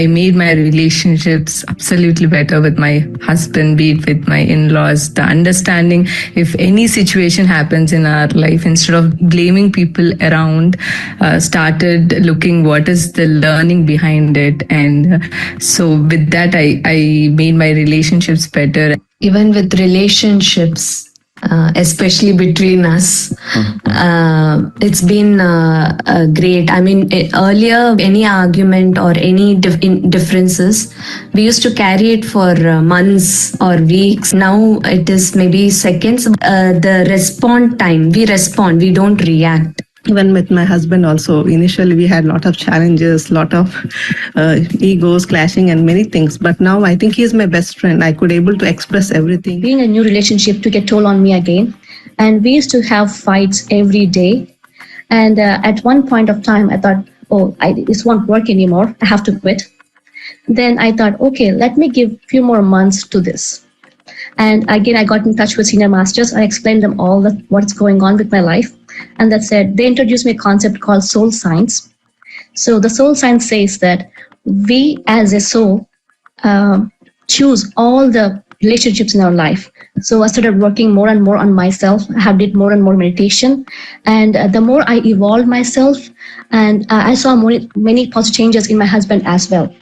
I made my relationships absolutely better with my husband, be it with my in-laws. The understanding, if any situation happens in our life, instead of blaming people around, started looking what is the learning behind it. And so with that, I made my relationships better. Even with relationships, especially between us, it's been great. I mean, earlier, any argument or any differences, we used to carry it for months or weeks. Now it is maybe seconds. The respond time, we respond, we don't react. Even with my husband also, initially we had a lot of challenges, lot of egos clashing and many things. But now I think he's my best friend. I could able to express everything. Being a new relationship took a toll on me again. And we used to have fights every day. And at one point of time, I thought, this won't work anymore. I have to quit. Then I thought, okay, let me give a few more months to this. And again, I got in touch with senior masters. I explained them all what's going on with my life. And that said, they introduced me a concept called soul science. So the soul science says that we as a soul choose all the relationships in our life. So I started working more and more on myself. I have did more and more meditation. And the more I evolved myself, and I saw many positive changes in my husband as well.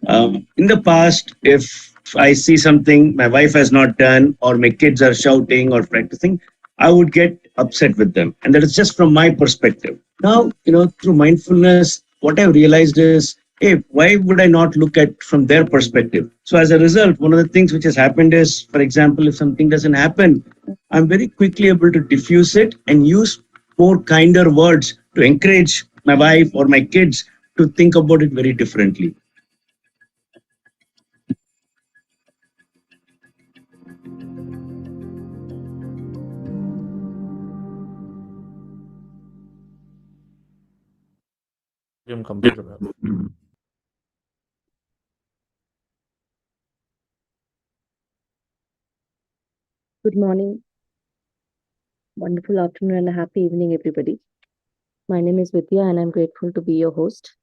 In the past, if I see something my wife has not done, or my kids are shouting or practicing, I would get upset with them. And that is just from my perspective. Now, through mindfulness, what I've realized is, hey, why would I not look at from their perspective? So as a result, one of the things which has happened is, for example, if something doesn't happen, I'm very quickly able to diffuse it and use more kinder words to encourage my wife or my kids to think about it very differently. Computer. Good morning, wonderful afternoon, and a happy evening, everybody. My name is Vidya, and I'm grateful to be your host.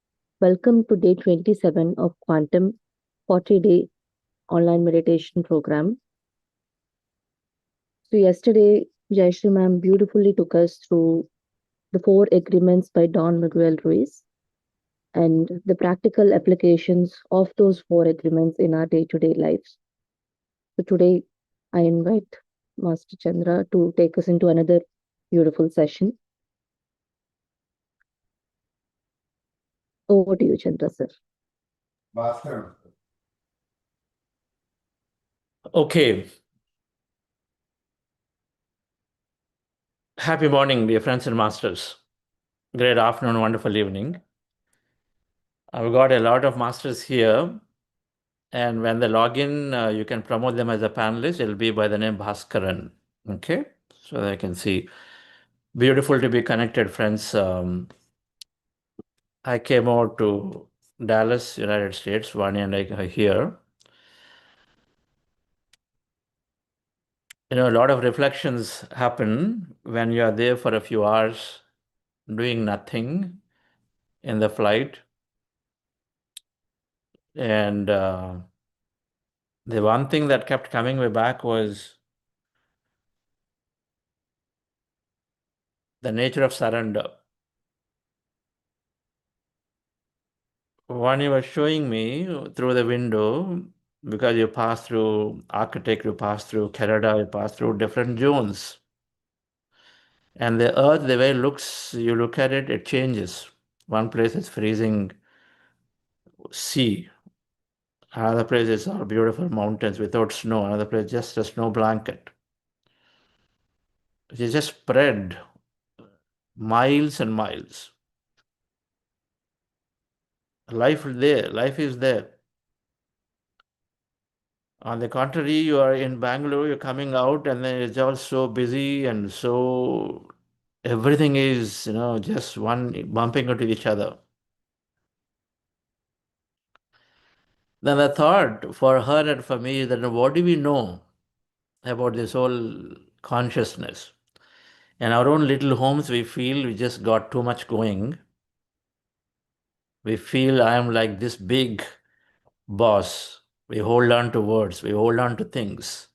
Welcome to day 27 of Quantum 40-day online meditation program. So yesterday, Jayashree ma'am beautifully took us through the 4 agreements by Don Miguel Ruiz and the practical applications of those 4 agreements in our day-to-day lives. So today, I invite Master Chandra to take us into another beautiful session. Over to you, Chandra, sir. Master. Okay. Happy morning, dear friends and masters. Great afternoon, wonderful evening. I've got a lot of masters here. And when they log in, you can promote them as a panelist. It'll be by the name Bhaskaran. Okay, so they can see. Beautiful to be connected, friends. I came out to Dallas, United States, Vani and I here. A lot of reflections happen when you are there for a few hours doing nothing in the flight. And the one thing that kept coming way back was the nature of surrender. When you were showing me through the window, because you pass through Arctic, you pass through Canada, you pass through different zones. And the earth, the way it looks, you look at it, it changes. One place is freezing sea. Another place is our beautiful mountains without snow. Another place just a snow blanket. It is just spread miles and miles. Life is there. On the contrary, you are in Bangalore, you're coming out, and then it's all so busy and so everything is, just one bumping into each other. Then the thought for her and for me is that what do we know about this whole consciousness? In our own little homes, we feel we just got too much going. We feel I am like this big boss. We hold on to words, we hold on to things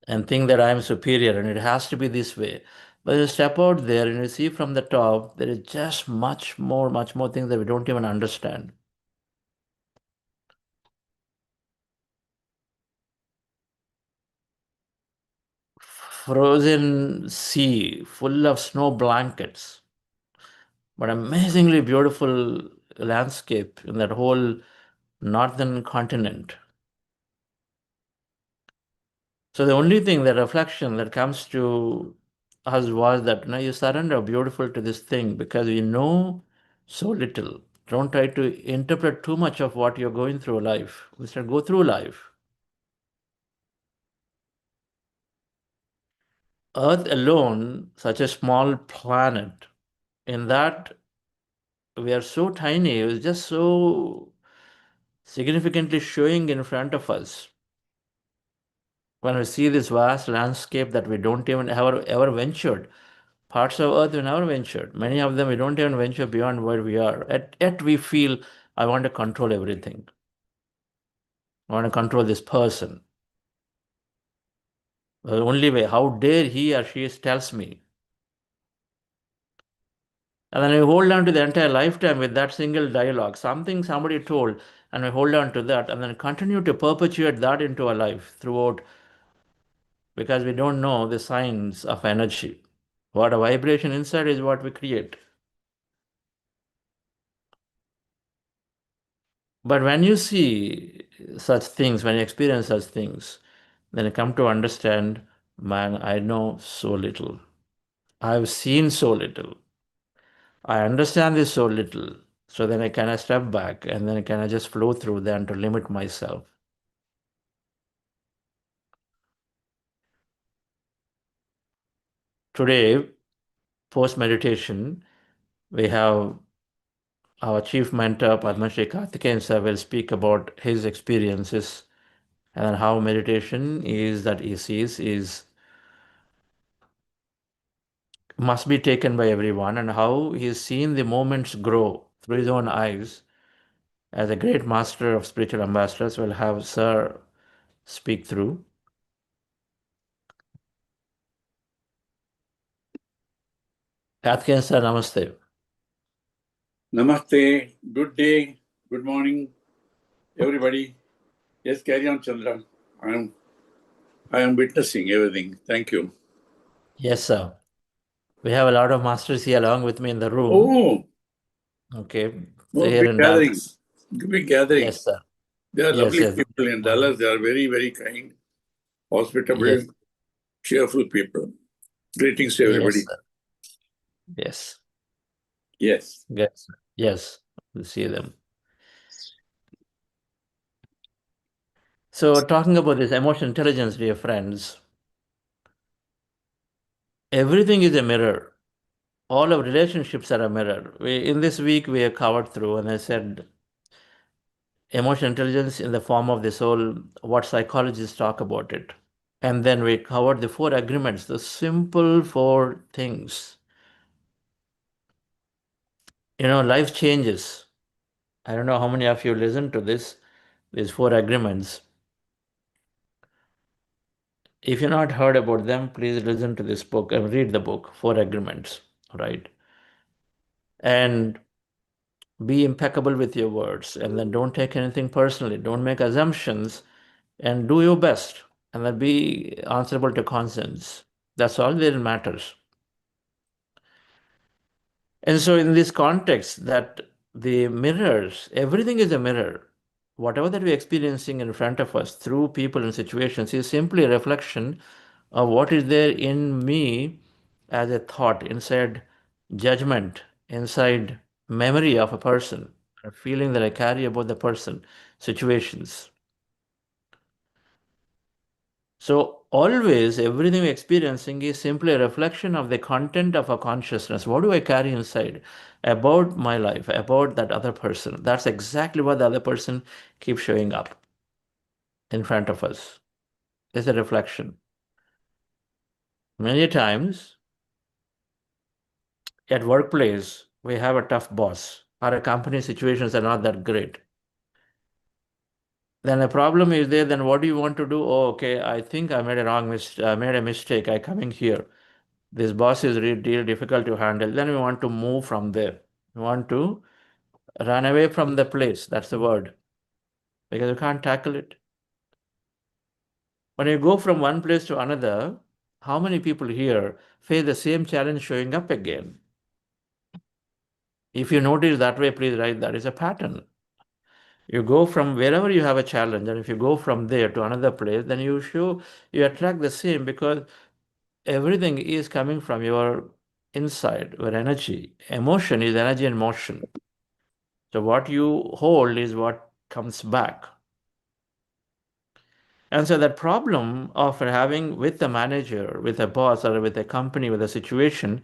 and think that I am superior and it has to be this way. But you step out there and you see from the top, there is just much more things that we don't even understand. Frozen sea full of snow blankets, but amazingly beautiful landscape in that whole northern continent. So the only thing, the reflection that comes to us was that you surrender beautiful to this thing because you know so little. Don't try to interpret too much of what you're going through life. Instead, go through life. Earth alone, such a small planet, in that we are so tiny, it's just so significantly showing in front of us. When we see this vast landscape that we don't even ever ventured, parts of Earth we never ventured. Many of them we don't even venture beyond where we are. Yet we feel, I want to control everything. I want to control this person. The only way, how dare he or she tells me. And then we hold on to the entire lifetime with that single dialogue, something somebody told, and we hold on to that and then continue to perpetuate that into our life throughout because we don't know the signs of energy. What a vibration inside is what we create. But when you see such things, when you experience such things, then you come to understand, man, I know so little. I've seen so little. I understand this so little. So then I kind of step back and then I kind of just flow through them to limit myself. Today, post meditation, we have our chief mentor, Padma Shri Karthikeyan sir, will speak about his experiences and how meditation is that he sees is must be taken by everyone and how he's seen the moments grow through his own eyes. As a great master of spiritual ambassadors, will have Sir speak through. Karthikeyan sir, namaste. Namaste, good day, good morning, everybody. Yes, carry on, Chandra. I am witnessing everything. Thank you. Yes, sir. We have a lot of masters here along with me in the room. Oh, Okay. no, Here big in gathering. Dallas. Big gathering. Yes, sir. They are Yes, lovely yes. people in Dallas. They are very, very kind, hospitable, Yes. cheerful people. Greetings to everybody. Yes, sir. Yes. Yes. Yes. Yes. We see them. So, talking about this emotional intelligence, dear friends, everything is a mirror. All of relationships are a mirror. In this week, we have covered through, and I said, emotional intelligence in the form of the soul, what psychologists talk about it. And then we covered the 4 agreements, the simple 4 things. Life changes. I don't know how many of you listened to these 4 agreements. If you've not heard about them, please listen to this book and read the book, 4 agreements, right? And be impeccable with your words and then don't take anything personally. Don't make assumptions and do your best and then be answerable to conscience. That's all that matters. And so in this context that the mirrors, everything is a mirror. Whatever that we're experiencing in front of us through people and situations is simply a reflection of what is there in me as a thought, inside judgment, inside memory of a person, a feeling that I carry about the person, situations. So always everything we're experiencing is simply a reflection of the content of our consciousness. What do I carry inside about my life, about that other person? That's exactly what the other person keeps showing up in front of us. It's a reflection. Many times at workplace, we have a tough boss. Our company situations are not that great. then a problem is there. Then what do you want to do? Oh, okay, I think I made a mistake. I coming here. This boss is really difficult to handle. Then we want to move from there. We want to run away from the place. That's the word, because you can't tackle it. When you go from one place to another, how many people here face the same challenge showing up again? If you notice that way, please write that is a pattern. You go from wherever you have a challenge, and if you go from there to another place, then you attract the same, because everything is coming from your inside, your energy. Emotion is energy and motion. So what you hold is what comes back. And so that problem of having with a manager, with a boss, or with a company, with a situation,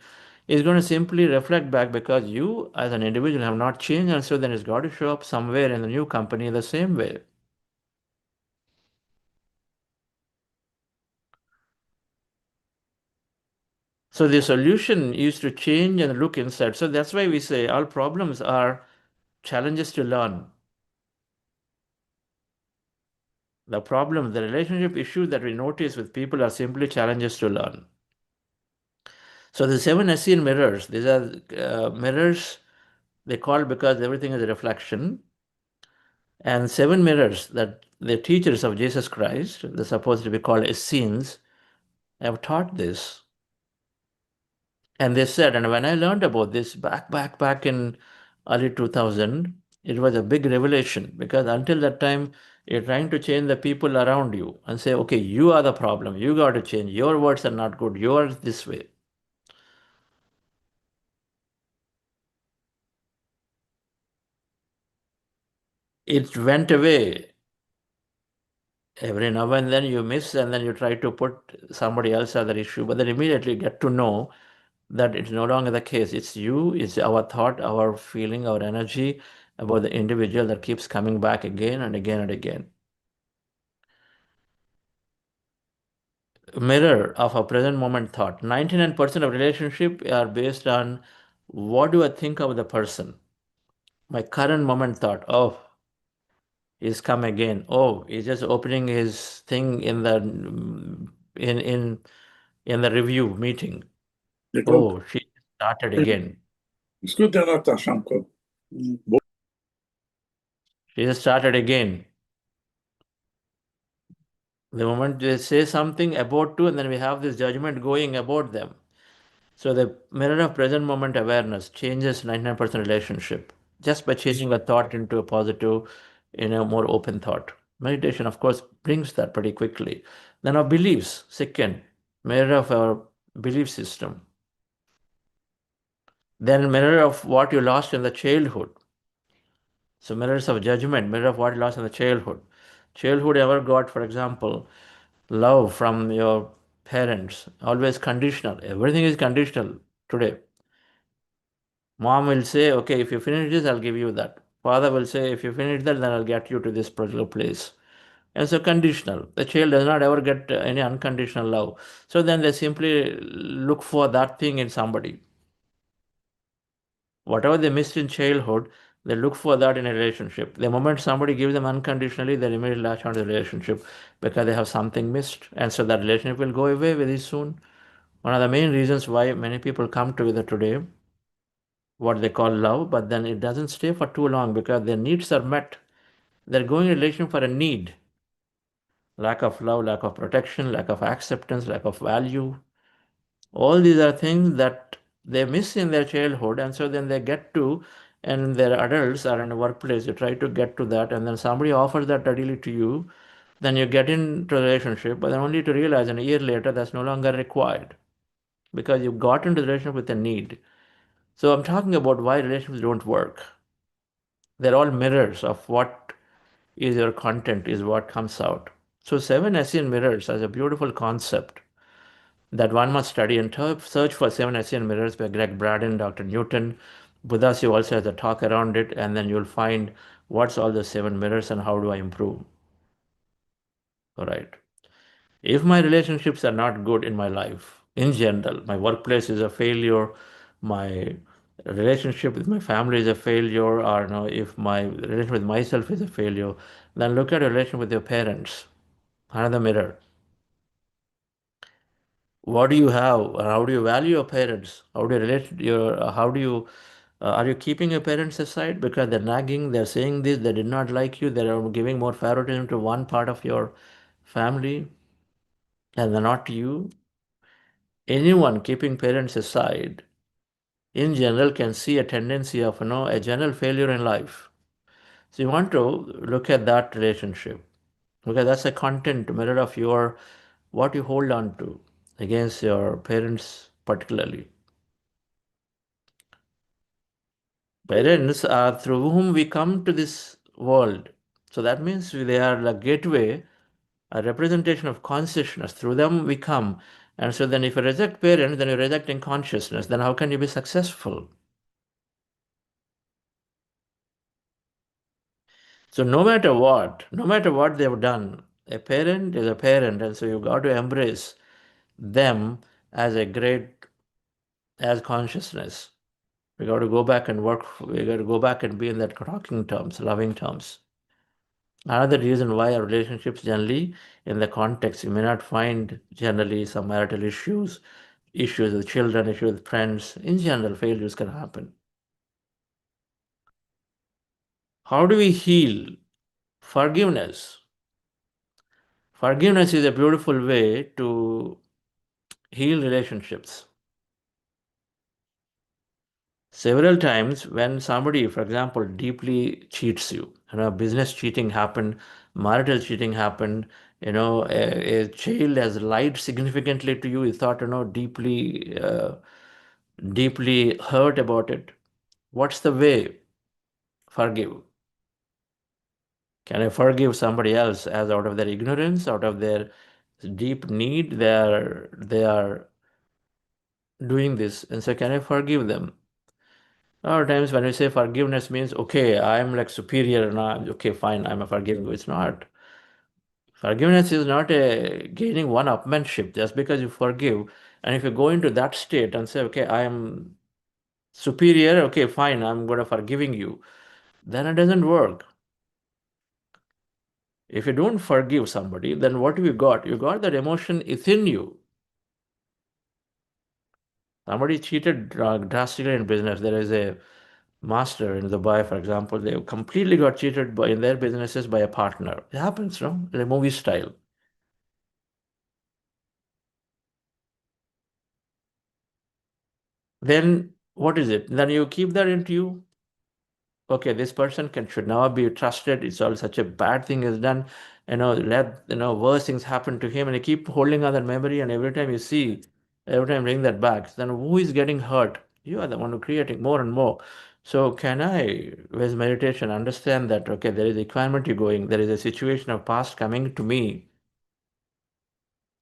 is going to simply reflect back because you as an individual have not changed, and so then it's got to show up somewhere in the new company the same way. So the solution is to change and look inside. So that's why we say all problems are challenges to learn. The problem, the relationship issues that we notice with people are simply challenges to learn. So the 7 ASEAN mirrors, these are mirrors they call because everything is a reflection. And 7 mirrors that the teachers of Jesus Christ, they're supposed to be called Essenes, have taught this. And they said, and when I learned about this back in early 2000, it was a big revelation, because until that time, you're trying to change the people around you and say, okay, you are the problem. You got to change. Your words are not good. You're this way. It went away. Every now and then you miss, and then you try to put somebody else as the issue, but then immediately get to know that it's no longer the case. It's you, it's our thought, our feeling, our energy about the individual that keeps coming back again and again and again. Mirror of a present moment thought. 99% of relationship are based on what do I think of the person. My current moment thought, oh, he's come again. Oh, he's just opening his thing in the in the review meeting. Oh, she started again. इसको देना था शाम को She just started again. The moment they say something about to, and then we have this judgment going about them. So the mirror of present moment awareness changes 99% relationship just by changing a thought into a positive, in a more open thought. Meditation, of course, brings that pretty quickly. Then our beliefs, second, mirror of our belief system. Then mirror of what you lost in the childhood. So mirrors of judgment, mirror of what you lost in the childhood. Childhood ever got, for example, love from your parents, always conditional. Everything is conditional today. Mom will say, okay, if you finish this, I'll give you that. Father will say, if you finish that, then I'll get you to this particular place. And so conditional. The child does not ever get any unconditional love. So then they simply look for that thing in somebody. Whatever they missed in childhood, they look for that in a relationship. The moment somebody gives them unconditionally, they immediately latch onto the relationship because they have something missed. And so that relationship will go away very soon. One of the main reasons why many people come together today, what they call love, but then it doesn't stay for too long because their needs are met. They're going in a relation for a need. Lack of love, lack of protection, lack of acceptance, lack of value. All these are things that they miss in their childhood, and so then they get to, and their adults are in the workplace, you try to get to that, and then somebody offers that readily to you, then you get into a relationship, but then only to realize a year later that's no longer required because you got into the relationship with a need. So I'm talking about why relationships don't work. They're all mirrors of what is your content, is what comes out. So 7 ASEAN mirrors as a beautiful concept that one must study, and search for 7 ASEAN mirrors by Greg Braden, Dr. Newton. Buddhasio also has a talk around it, and then you'll find what's all the 7 mirrors and how do I improve. All right. If my relationships are not good in my life, in general, my workplace is a failure, my relationship with my family is a failure, or if my relationship with myself is a failure, then look at your relationship with your parents. Another mirror. What do you have? How do you value your parents? How do you relate your? How do you? Are you keeping your parents aside because they're nagging? They're saying this. They did not like you. They're giving more favoritism to one part of your family, and they're not to you. Anyone keeping parents aside, in general, can see a tendency of a general failure in life. So you want to look at that relationship, because that's a content mirror of your what you hold on to against your parents particularly. Parents are through whom we come to this world. So that means they are the gateway, a representation of consciousness. Through them we come. And so then if you reject parents, then you're rejecting consciousness. Then how can you be successful? So no matter what they've done, a parent is a parent, and so you got to embrace them as as consciousness. We got to go back and work. We got to go back and be in that talking terms, loving terms. Another reason why our relationships generally, in the context, you may not find generally some marital issues with children, issues with friends. In general, failures can happen. How do we heal? Forgiveness. Forgiveness is a beautiful way to heal relationships. Several times when somebody, for example, deeply cheats you, business cheating happened, marital cheating happened, a child has lied significantly to you, you thought, deeply hurt about it. What's the way? Forgive. Can I forgive somebody else as out of their ignorance, out of their deep need, they are doing this, and so can I forgive them? A lot of times when we say forgiveness means, okay, I'm like superior now, okay, fine, I'm a forgiving you. It's not. Forgiveness is not a gaining one-upmanship just because you forgive. And if you go into that state and say, okay, I am superior, okay, fine, I'm going to forgiving you, then it doesn't work. If you don't forgive somebody, then what have you got? You got that emotion within you. Somebody cheated drastically in business. There is a master in Dubai, for example, they completely got cheated in their businesses by a partner. It happens, no? In a movie style. Then what is it? Then you keep that into you. Okay, this person should never be trusted. It's all such a bad thing is done. Let worse things happen to him, and you keep holding on that memory. And every time you see, every time bring that back, then who is getting hurt? You are the one who creating more and more. So can I, with meditation, understand that okay, there is equanimity going. There is a situation of past coming to me.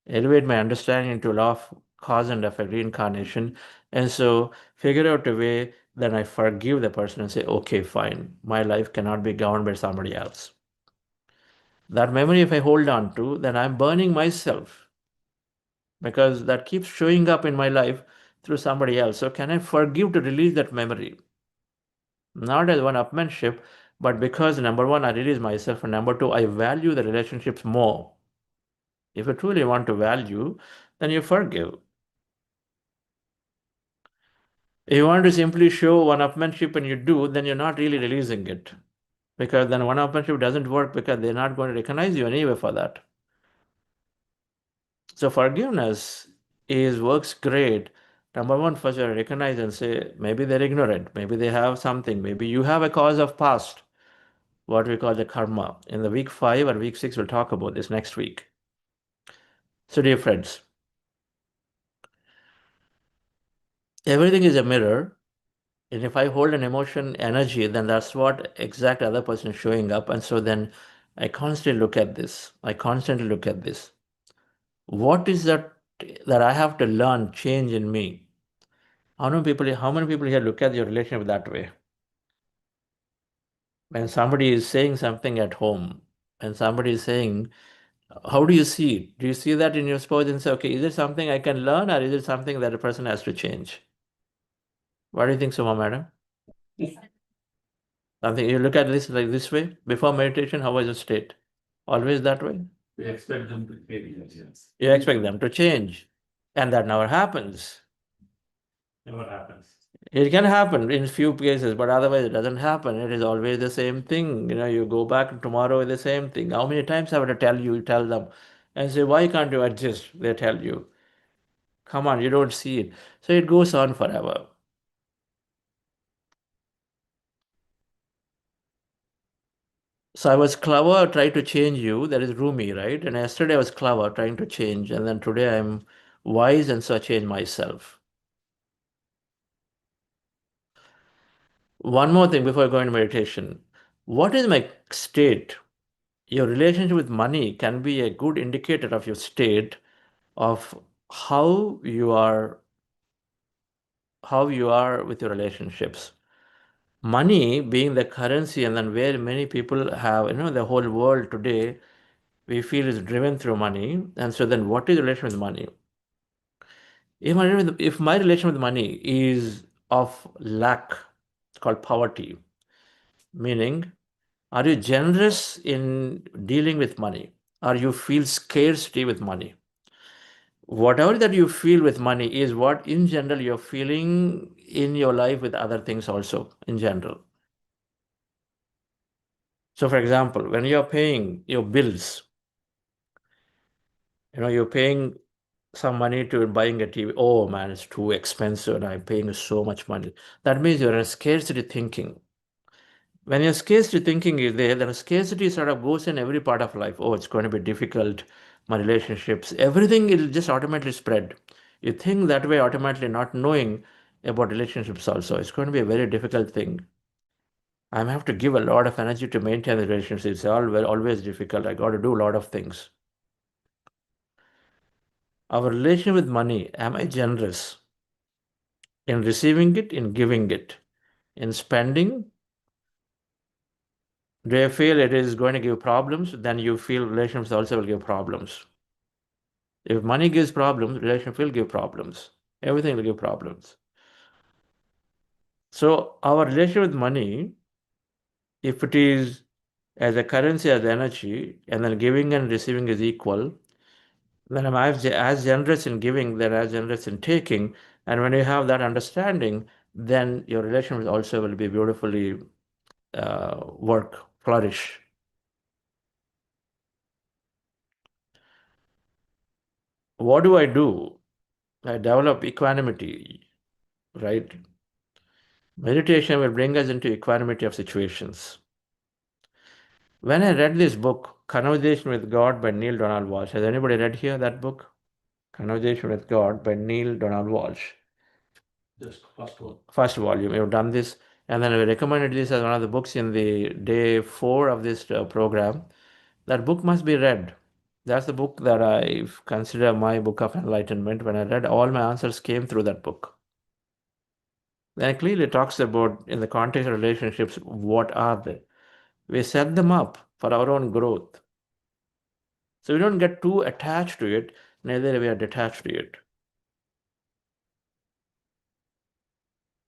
Elevate my understanding into law of cause and effect, reincarnation, and so figure out a way that I forgive the person and say, okay, fine, my life cannot be governed by somebody else. That memory, if I hold on to, then I'm burning myself because that keeps showing up in my life through somebody else. So can I forgive to release that memory? Not as one upmanship, but because number one, I release myself, and number two, I value the relationships more. If you truly want to value, then you forgive. If you want to simply show one-upmanship and you do, then you're not really releasing it. Because then one-upmanship doesn't work because they're not going to recognize you anyway for that. So forgiveness works great. Number one, first you recognize and say, maybe they're ignorant, maybe they have something, maybe you have a cause of past, what we call the karma. In the week 5 or week 6, we'll talk about this next week. So dear friends, everything is a mirror. And if I hold an emotion energy, then that's what exact other person is showing up. And so then I constantly look at this. What is that I have to learn, change in me? How many people here look at your relationship that way? When somebody is saying something at home and somebody is saying, how do you see it? Do you see that in your spouse and say, okay, is it something I can learn or is it something that a person has to change? What do you think, Suma madam? I think you look at this like this way. Before meditation, how was your state? Always that way? We expect them to change. Yes. You expect them to change. And that never happens. Never happens. It can happen in few cases, but otherwise it doesn't happen. It is always the same thing. You go back tomorrow with the same thing. How many times have I to tell them and say, why can't you adjust? They tell you, come on, you don't see it. So it goes on forever. So I was clever trying to change you. That is Rumi, right? And yesterday I was clever trying to change. And then today I'm wise and so I change myself. One more thing before I go into meditation. What is my state? Your relationship with money can be a good indicator of your state of how you are with your relationships. Money being the currency, and then where many people have, the whole world today, we feel is driven through money. And so then what is the relation with money? If my relation with money is of lack, it's called poverty, meaning, are you generous in dealing with money? Or you feel scarcity with money? Whatever that you feel with money is what in general you're feeling in your life with other things also in general. So for example, when you're paying your bills, you're paying some money to buying a TV. Oh man, it's too expensive and I'm paying so much money. That means you're in scarcity thinking. When your scarcity thinking is there, then scarcity sort of goes in every part of life. Oh, it's going to be difficult, my relationships, everything will just automatically spread. You think that way automatically, not knowing about relationships also. It's going to be a very difficult thing. I have to give a lot of energy to maintain the relationships. It's always difficult. I got to do a lot of things. Our relation with money, am I generous in receiving it, in giving it, in spending? Do you feel it is going to give problems? Then you feel relationships also will give problems. If money gives problems, relationship will give problems. Everything will give problems. So our relationship with money, if it is as a currency, as energy, and then giving and receiving is equal, then I'm as generous in giving, then as generous in taking. And when you have that understanding, then your relationship also will be beautifully flourish. What do? I develop equanimity, right? Meditation will bring us into equanimity of situations. When I read this book, Conversation with God by Neil Donald Walsh, has anybody read here that book? Conversation with God by Neil Donald Walsh. Just first one. First volume. You've done this. And then I recommended this as one of the books in the day 4 of this program. That book must be read. That's the book that I consider my book of enlightenment. When I read, all my answers came through that book. Then it clearly talks about, in the context of relationships, what are they? We set them up for our own growth. So we don't get too attached to it, neither we are detached to it.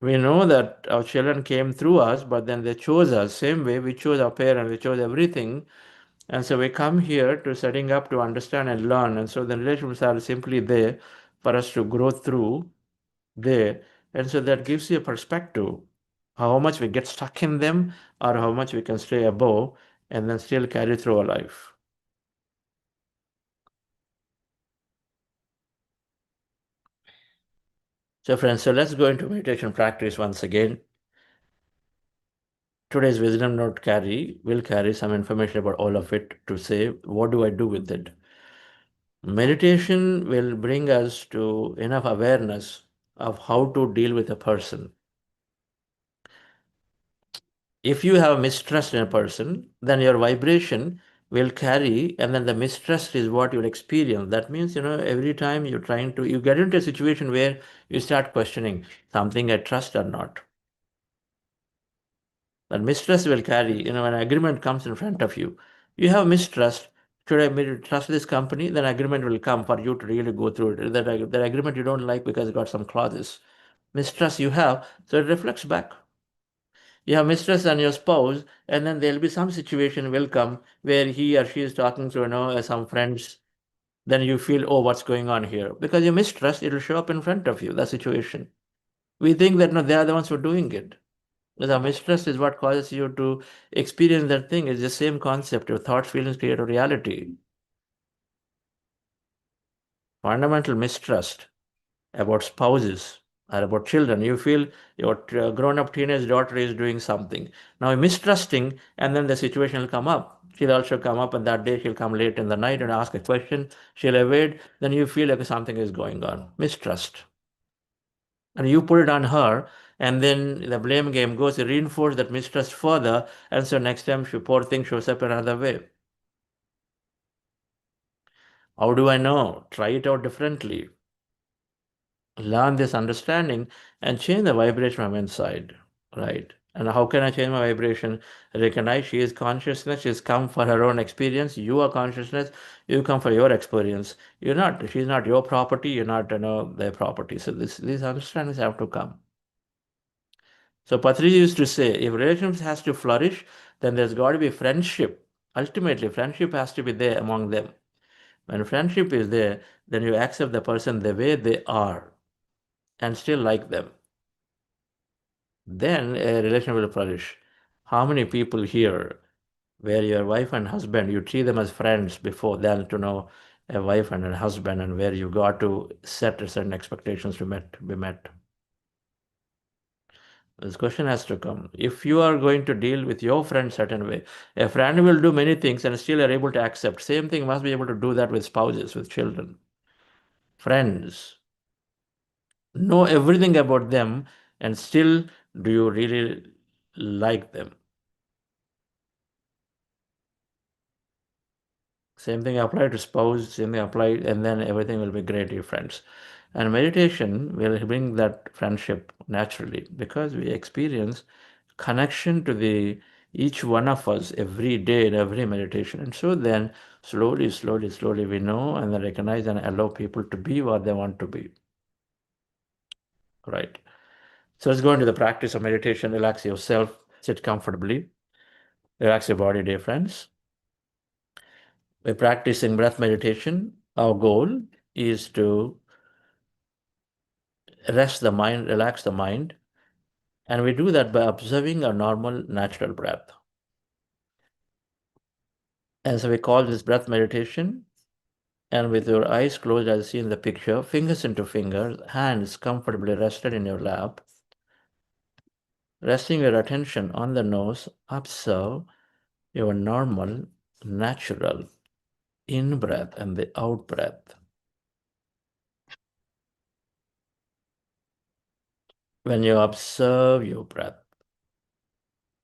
We know that our children came through us, but then they chose us. Same way we chose our parents, we chose everything. And so we come here to setting up to understand and learn. And so the relationships are simply there for us to grow through there. And so that gives you a perspective how much we get stuck in them or how much we can stay above and then still carry through our life. So friends, so let's go into meditation practice once again. Today's wisdom note will carry some information about all of it to say, what do I do with it? Meditation will bring us to enough awareness of how to deal with a person. If you have mistrust in a person, then your vibration will carry, and then the mistrust is what you'll experience. That means, every time you get into a situation where you start questioning something I trust or not. That mistrust will carry, when an agreement comes in front of you, you have mistrust. Should I trust this company? Then agreement will come for you to really go through it. That agreement you don't like because it got some clauses. mistrust you have, so it reflects back. You have mistrust on your spouse, and then there'll be some situation will come where he or she is talking to some friends. Then you feel, oh, what's going on here? Because you mistrust, it'll show up in front of you, that situation. We think that no, they are the ones who are doing it. Because our mistrust is what causes you to experience that thing. It's the same concept. Your thoughts, feelings create a reality. Fundamental mistrust about spouses or about children. You feel your grown-up teenage daughter is doing something. Now you're mistrusting, and then the situation will come up. She'll also come up, and that day she'll come late in the night and ask a question. She'll evade. Then you feel like something is going on. Mistrust. And you put it on her, and then the blame game goes to reinforce that mistrust further, and so next time she poor thing shows up another way. How do I know? Try it out differently. Learn this understanding and change the vibration from inside, right? And how can I change my vibration? Recognize she is consciousness, she's come for her own experience. You are consciousness, you come for your experience. She's not your property, you're not their property. So these understandings have to come. So Patrici used to say, if relationships has to flourish, then there's got to be friendship. Ultimately, friendship has to be there among them. When friendship is there, then you accept the person the way they are and still like them. Then a relation will flourish. How many people here, where your wife and husband, you treat them as friends before then to know a wife and a husband, and where you got to set certain expectations to be met? This question has to come. If you are going to deal with your friend certain way, a friend will do many things and still are able to accept. Same thing must be able to do that with spouses, with children. Friends. Know everything about them, and still do you really like them? Same thing apply to spouse, same thing apply, and then everything will be great, your friends. And meditation will bring that friendship naturally, because we experience connection to each one of us every day in every meditation. And so then slowly we know and then recognize and allow people to be what they want to be. Right. So let's go into the practice of meditation. Relax yourself, sit comfortably, relax your body, dear friends. By practicing breath meditation, our goal is to rest the mind, relax the mind, and we do that by observing our normal, natural breath. And so we call this breath meditation. And with your eyes closed, as seen in the picture, fingers into fingers, hands comfortably rested in your lap, resting your attention on the nose, observe your normal, natural in-breath and the out-breath. When you observe your breath,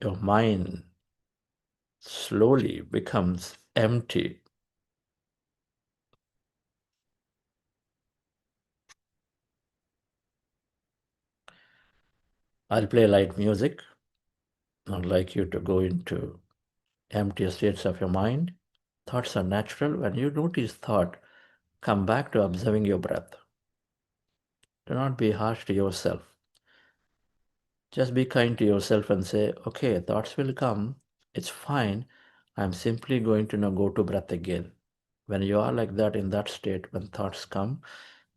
your mind slowly becomes empty. I'll play light music. I'd like you to go into empty states of your mind. Thoughts are natural. When you notice thought, come back to observing your breath. Do not be harsh to yourself. Just be kind to yourself and say, okay, thoughts will come. It's fine. I'm simply going to now go to breath again. When you are like that in that state, when thoughts come,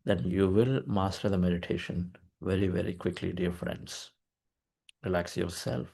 then you will master the meditation very, very quickly, dear friends. Relax yourself.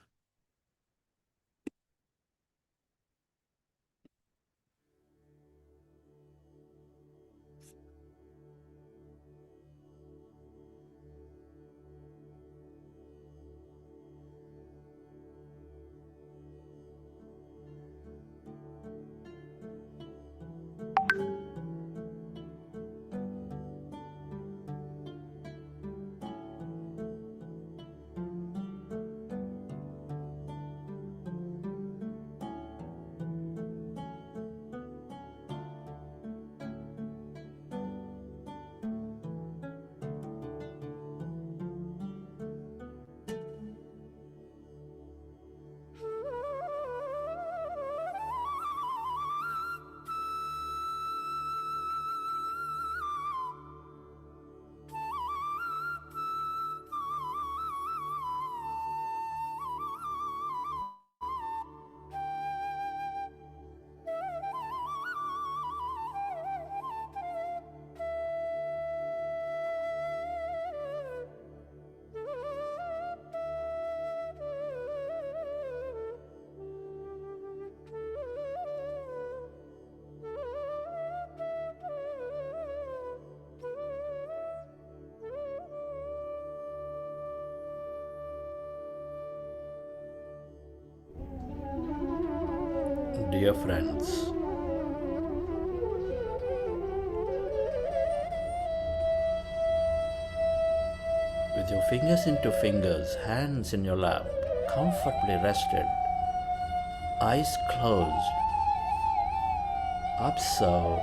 Dear friends, with your fingers into fingers, hands in your lap, comfortably rested, eyes closed, observe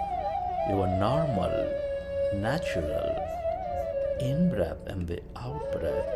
your normal, natural in-breath and the out-breath.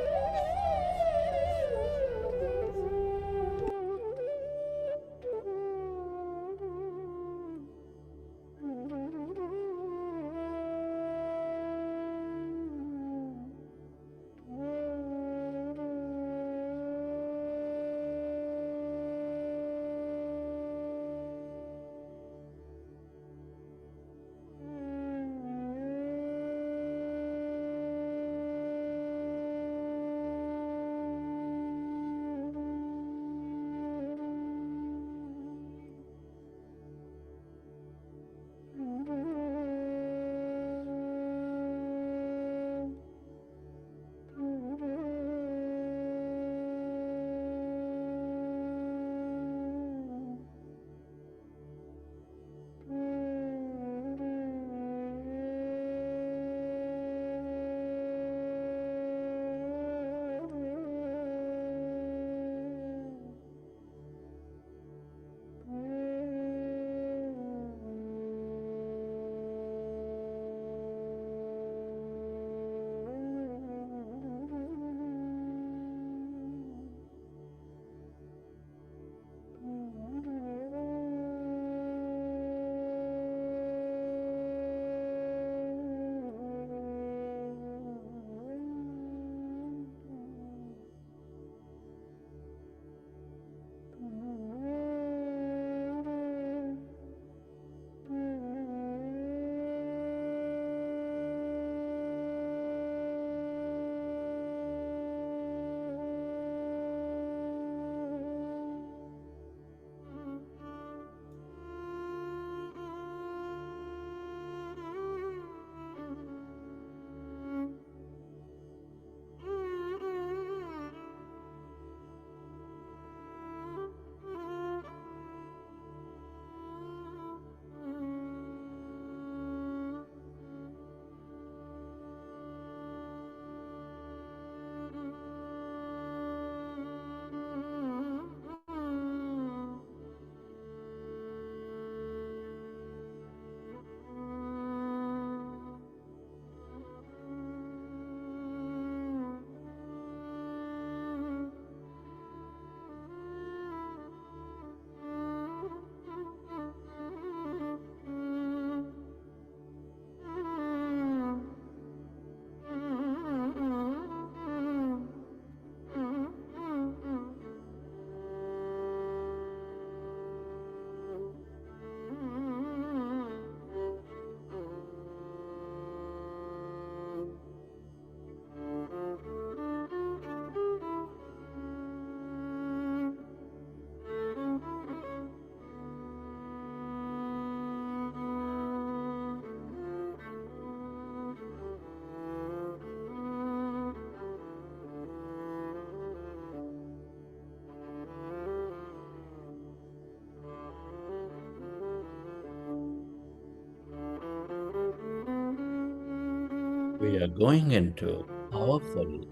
We are going into powerful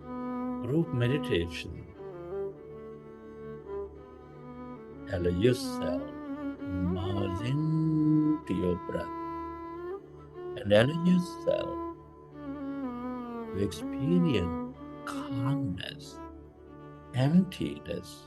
group meditation. Allow yourself to merge into your breath and allow yourself to experience calmness, emptiness.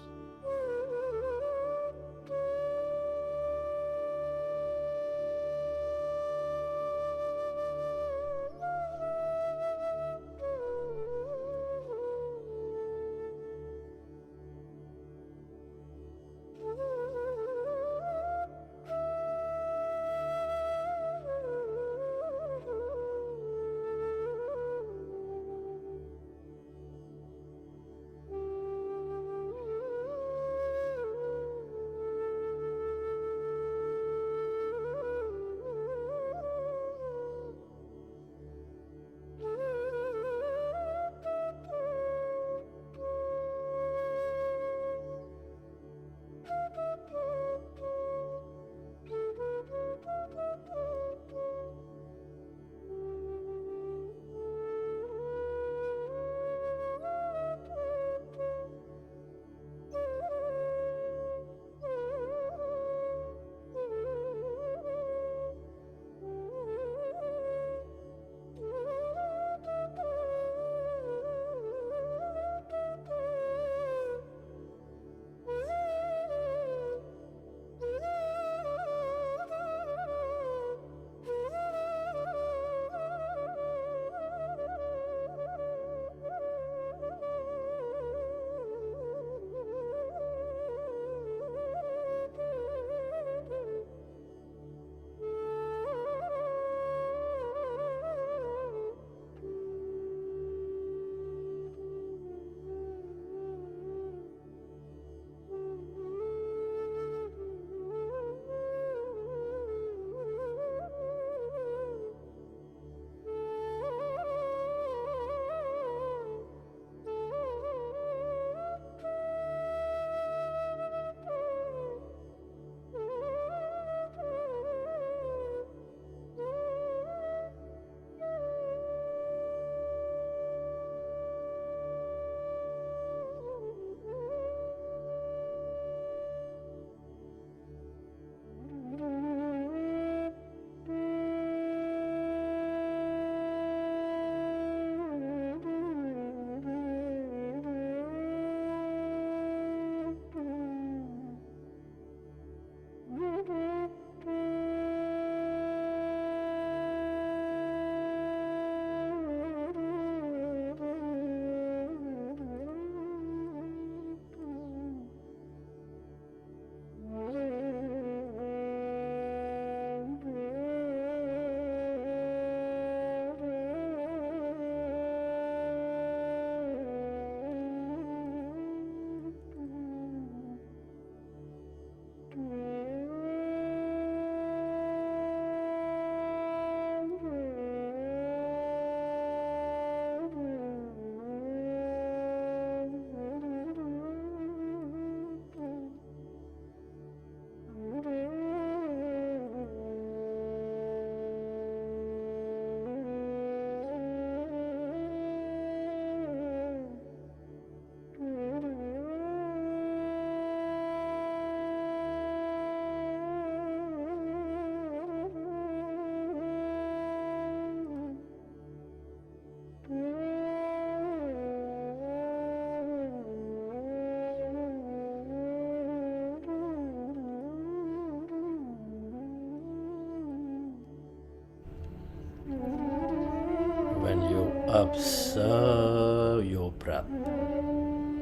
Observe your breath.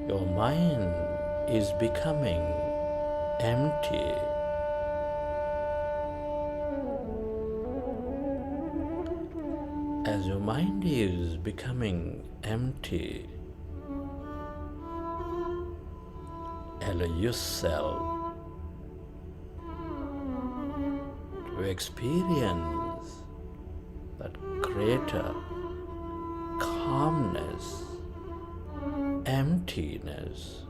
Your mind is becoming empty. As your mind is becoming empty, allow yourself to experience that greater calmness, emptiness.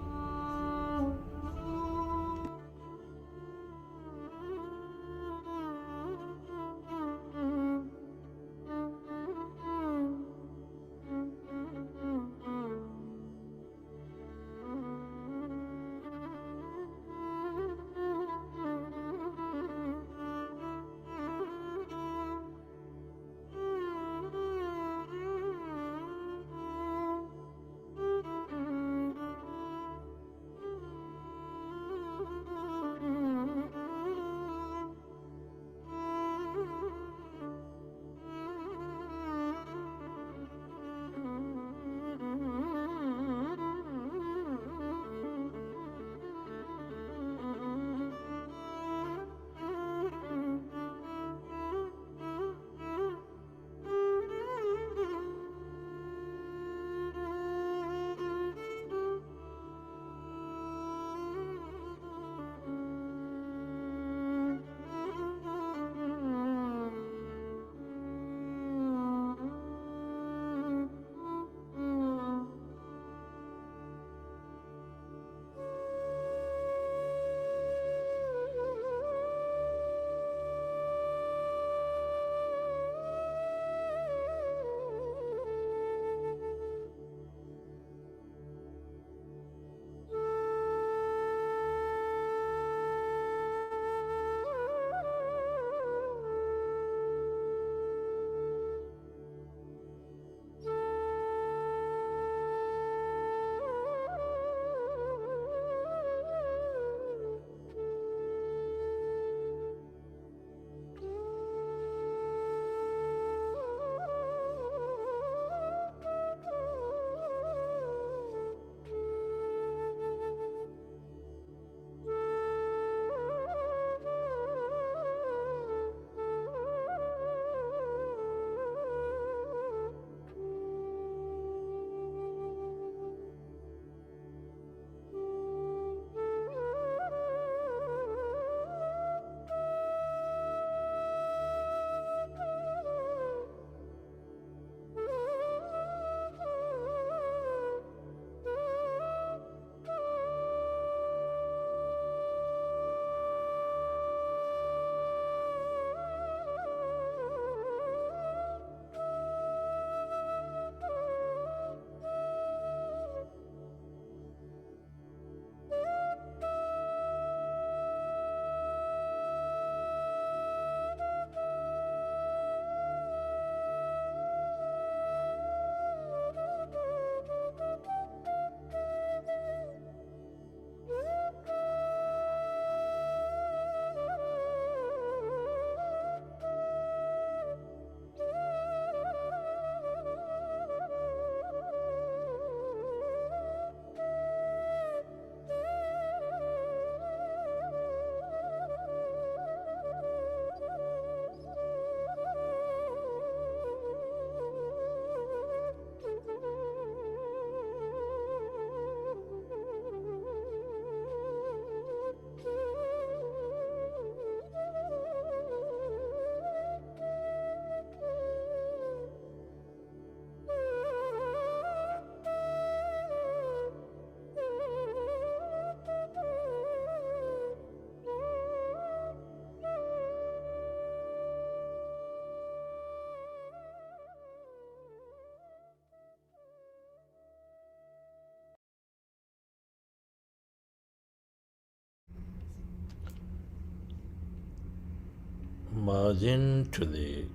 Merge into the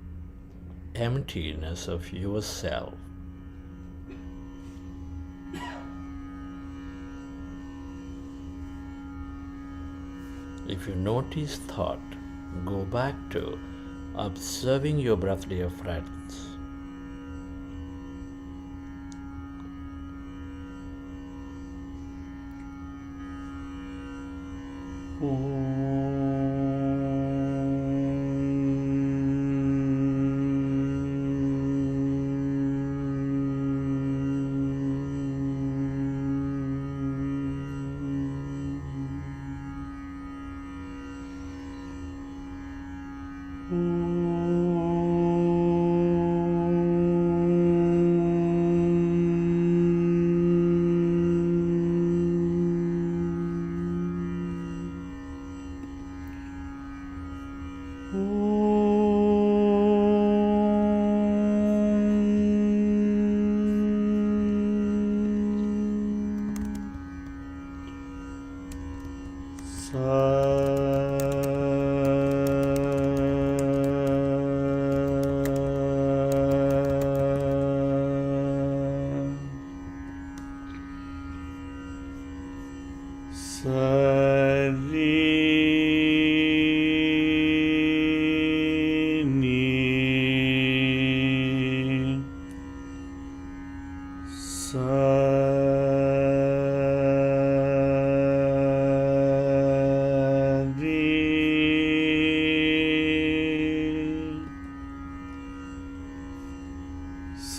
emptiness of yourself. If you notice thought, go back to observing your breath, dear friends.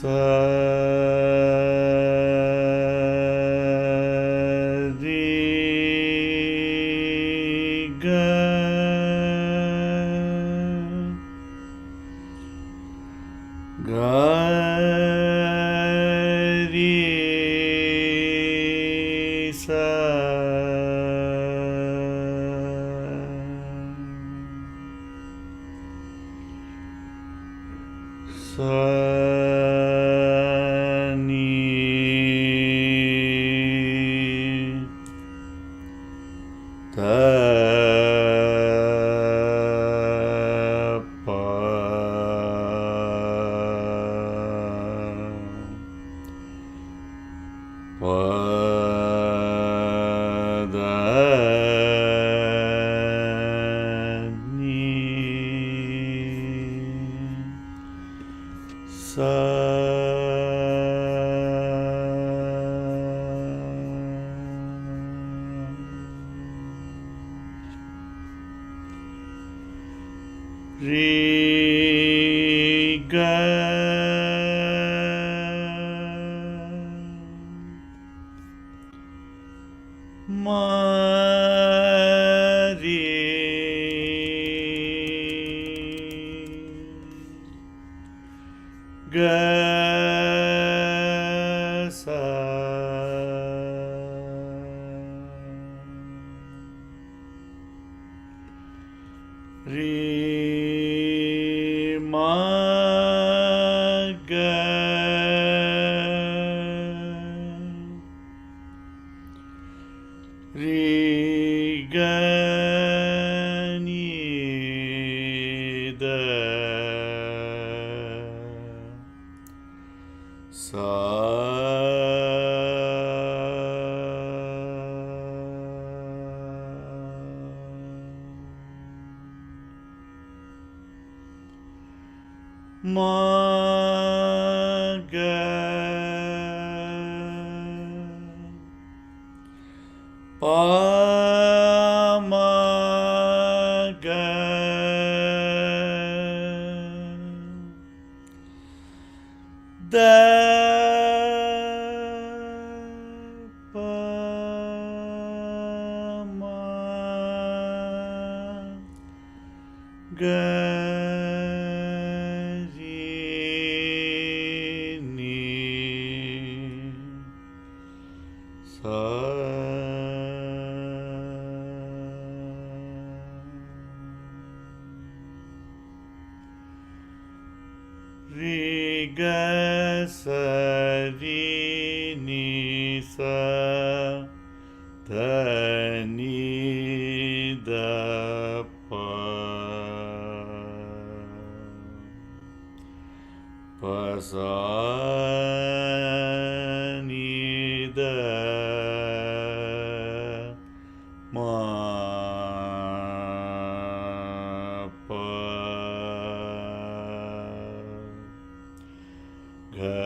ri ga ri sa ni ta pa pa da ni sa ri ga ma ri ga sa ri ma ga ri ga ni da sa ma ga pa ma ga da pa ma ga ri ni sa ri ga sa ri ni sa da ni da pa pa sa ni da ma pa ga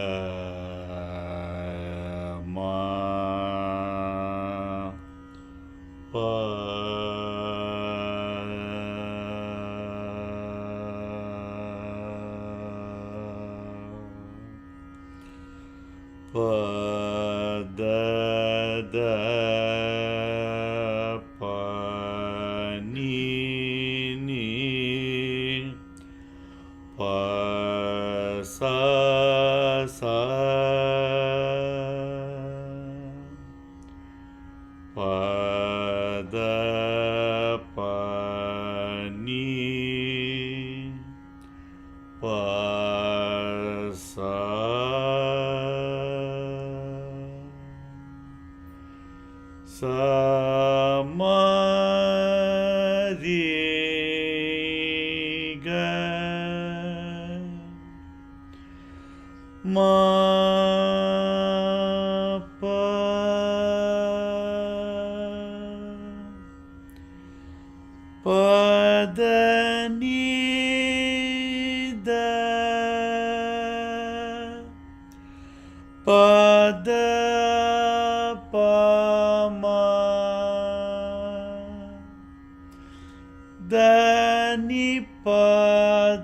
ma pa pa da da pa ni ni pa sa sa pa da pa ni pa sa sa ma ri ga ma pa pa da ni da pa da pa ma da ni pa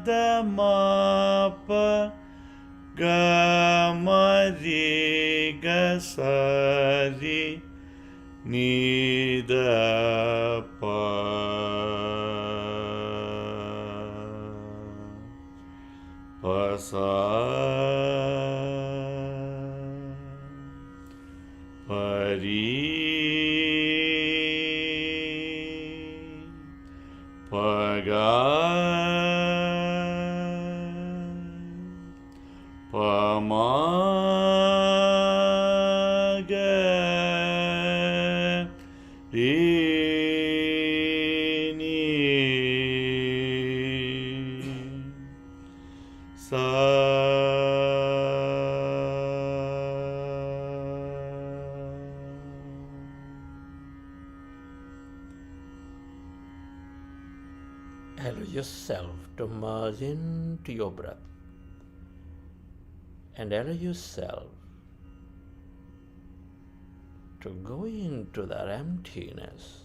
da ma pa ga ma re ga sa re ni da pa sa pa ri pa ga pa ma ga re ni sa. Allow yourself to merge into your breath and allow yourself to go into that emptiness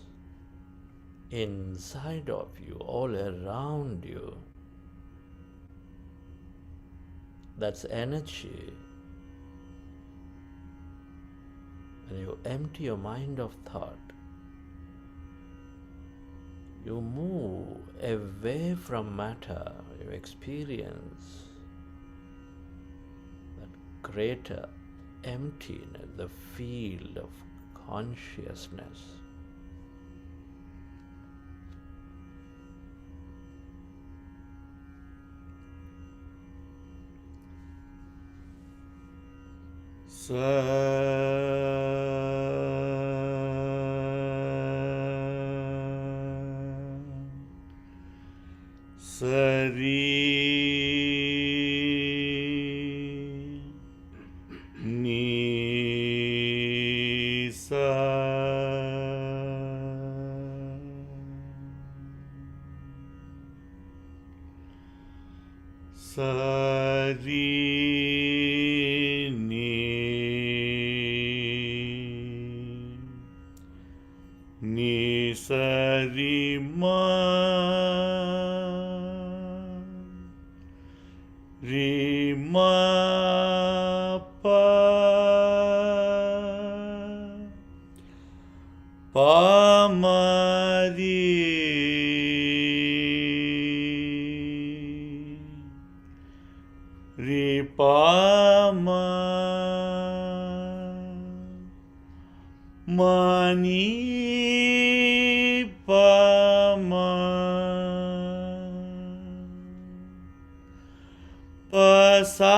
inside of you, all around you. That's energy. When you empty your mind of thought, you move away from matter, you experience that greater emptiness, the field of consciousness. Sari ni sa sari ni sari ma pa ma ri pa ma ni pa pa sa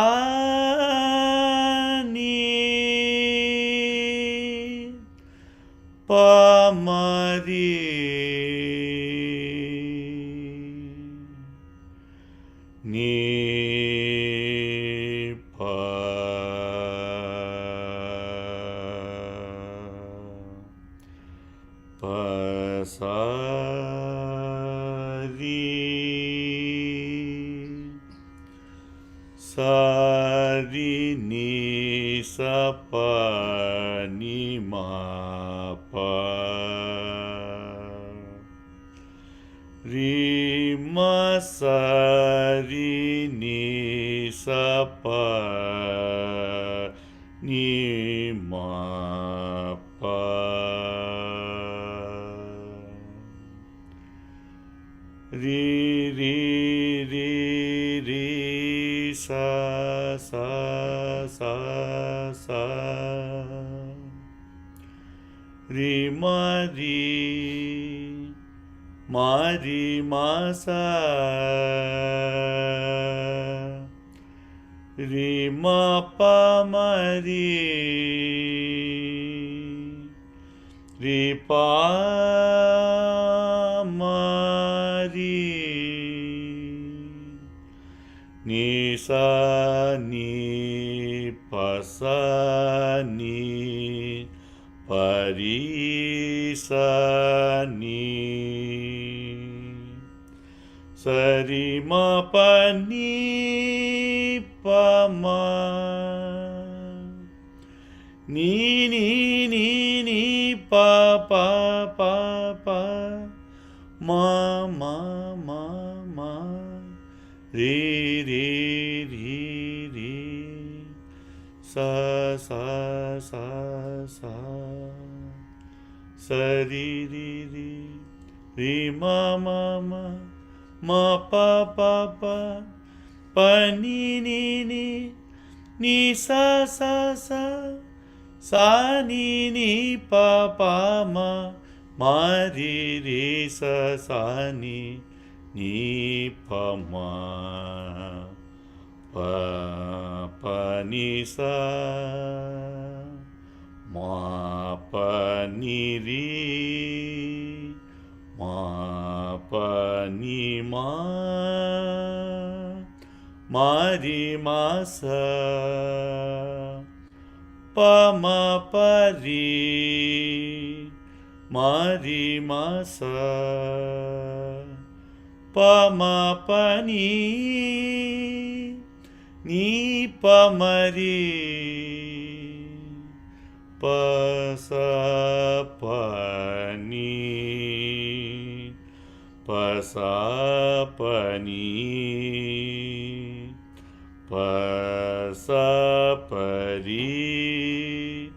ni pa ma ni pa sa ri ni sa pa ni ma pa ri ma sa ri ni sa pa ni ma pa ri ri ri ri sa ri ma sa ri ma pa ma ri pa ma ni sa ni pa sa ni pa ri sa ni sa ri ma pa ni pa ma ni pa ma ri ri ri ri sa sa sa sa sa ri ri ri ri ma ma ma ma pa pa pa pa ni ni ni ni sa sa sa sa ni ni pa pa ma ma ri ri sa sa ni ni pa ma pa pa ni sa ma pa ni ri ma pa ni ma ri ma sa pa ma pa ri ma ri ma sa pa ma pa ni pa ma ri pa sa pa ni pa sa pa ni pa sa pa ri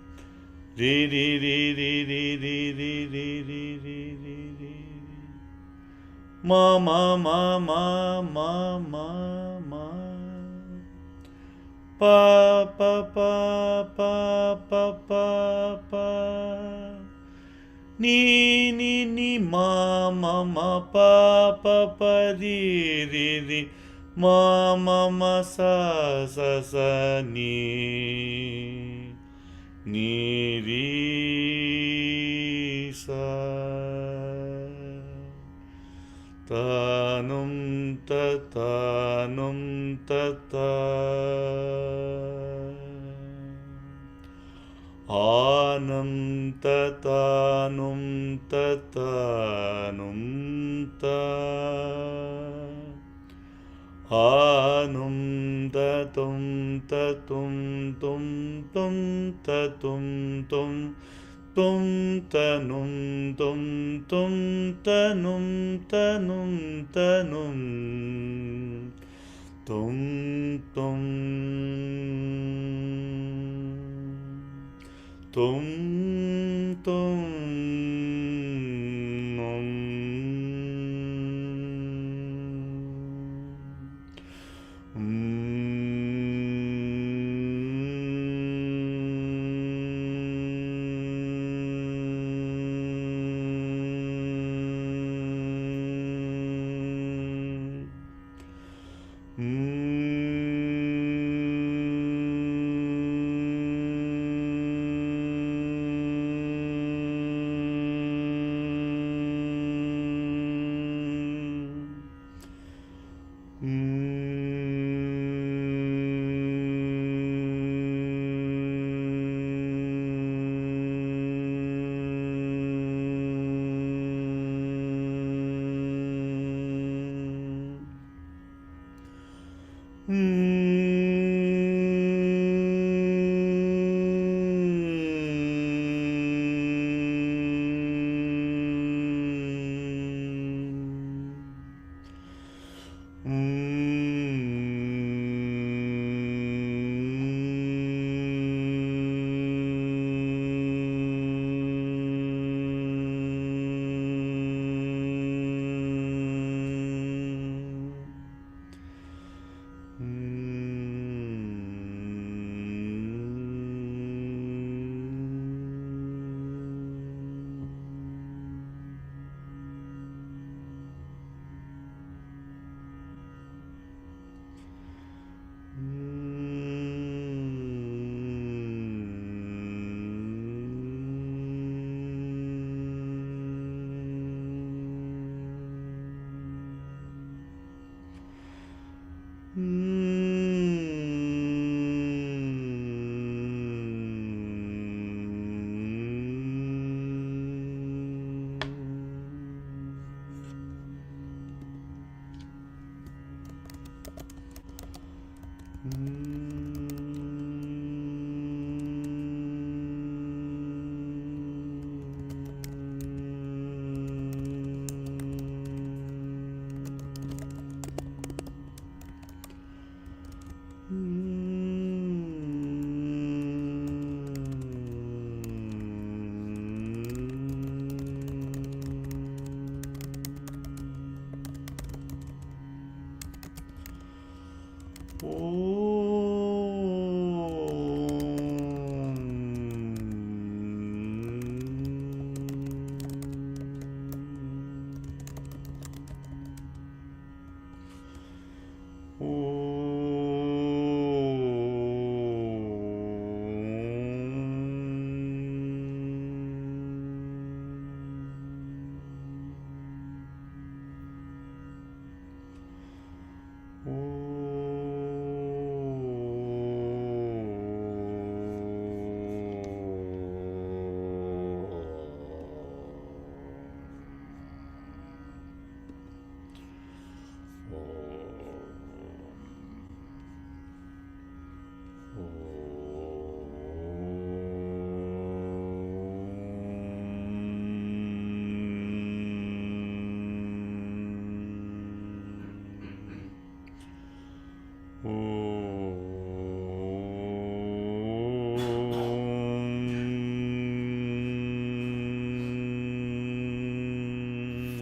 ri ri ri ri ri ri ri ri ri ri ri ri ma ma ma ma ma ma ma pa pa pa pa pa pa pa ni ni ni ma ma ma pa pa pa ri ri ri ma ma ma sa sa sa ni ri sa tanum tatanum tata anam tatanum tatanum ta anum tatum tatum tum tum tatum tum tum tanum tum tum tanum tanum tanum tum tum tum tum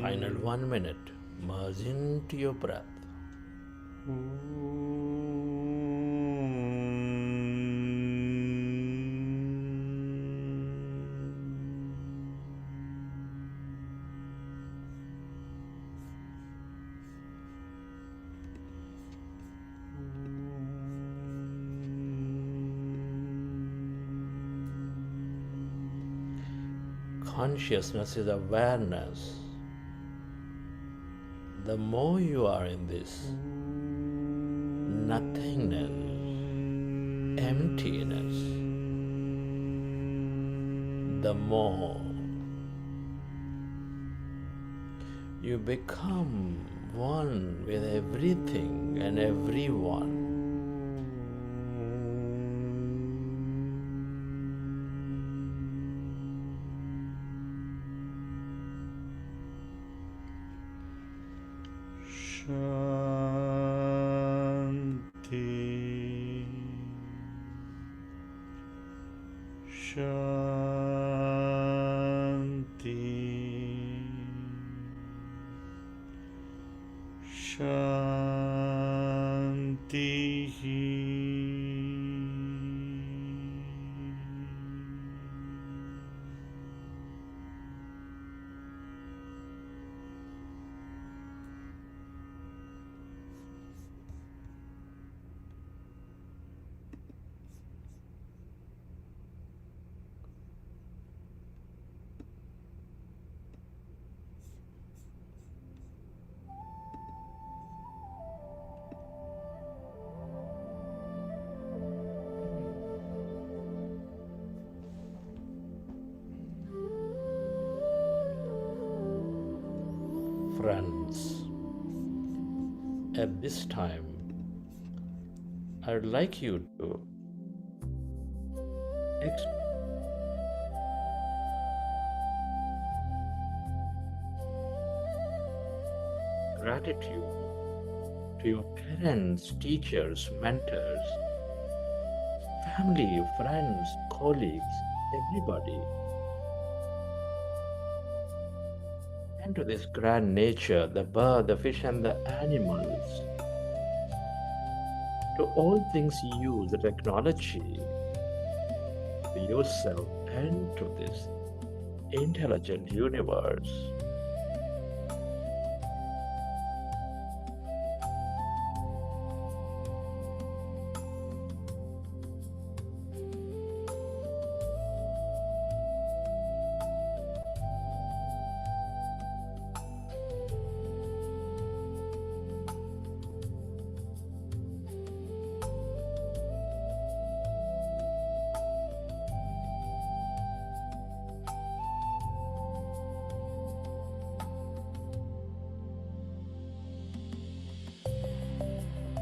Final 1 minute. Merge into your breath. Consciousness is awareness. The more you are in this nothingness, emptiness, the more you become one with everything and everyone. Shanti, Shanti, Friends, at this time, I would like you to gratitude to your parents, teachers, mentors, family, friends, colleagues, everybody, and to this grand nature, the bird, the fish, and the animals, to all things you use, the technology, to yourself, and to this intelligent universe.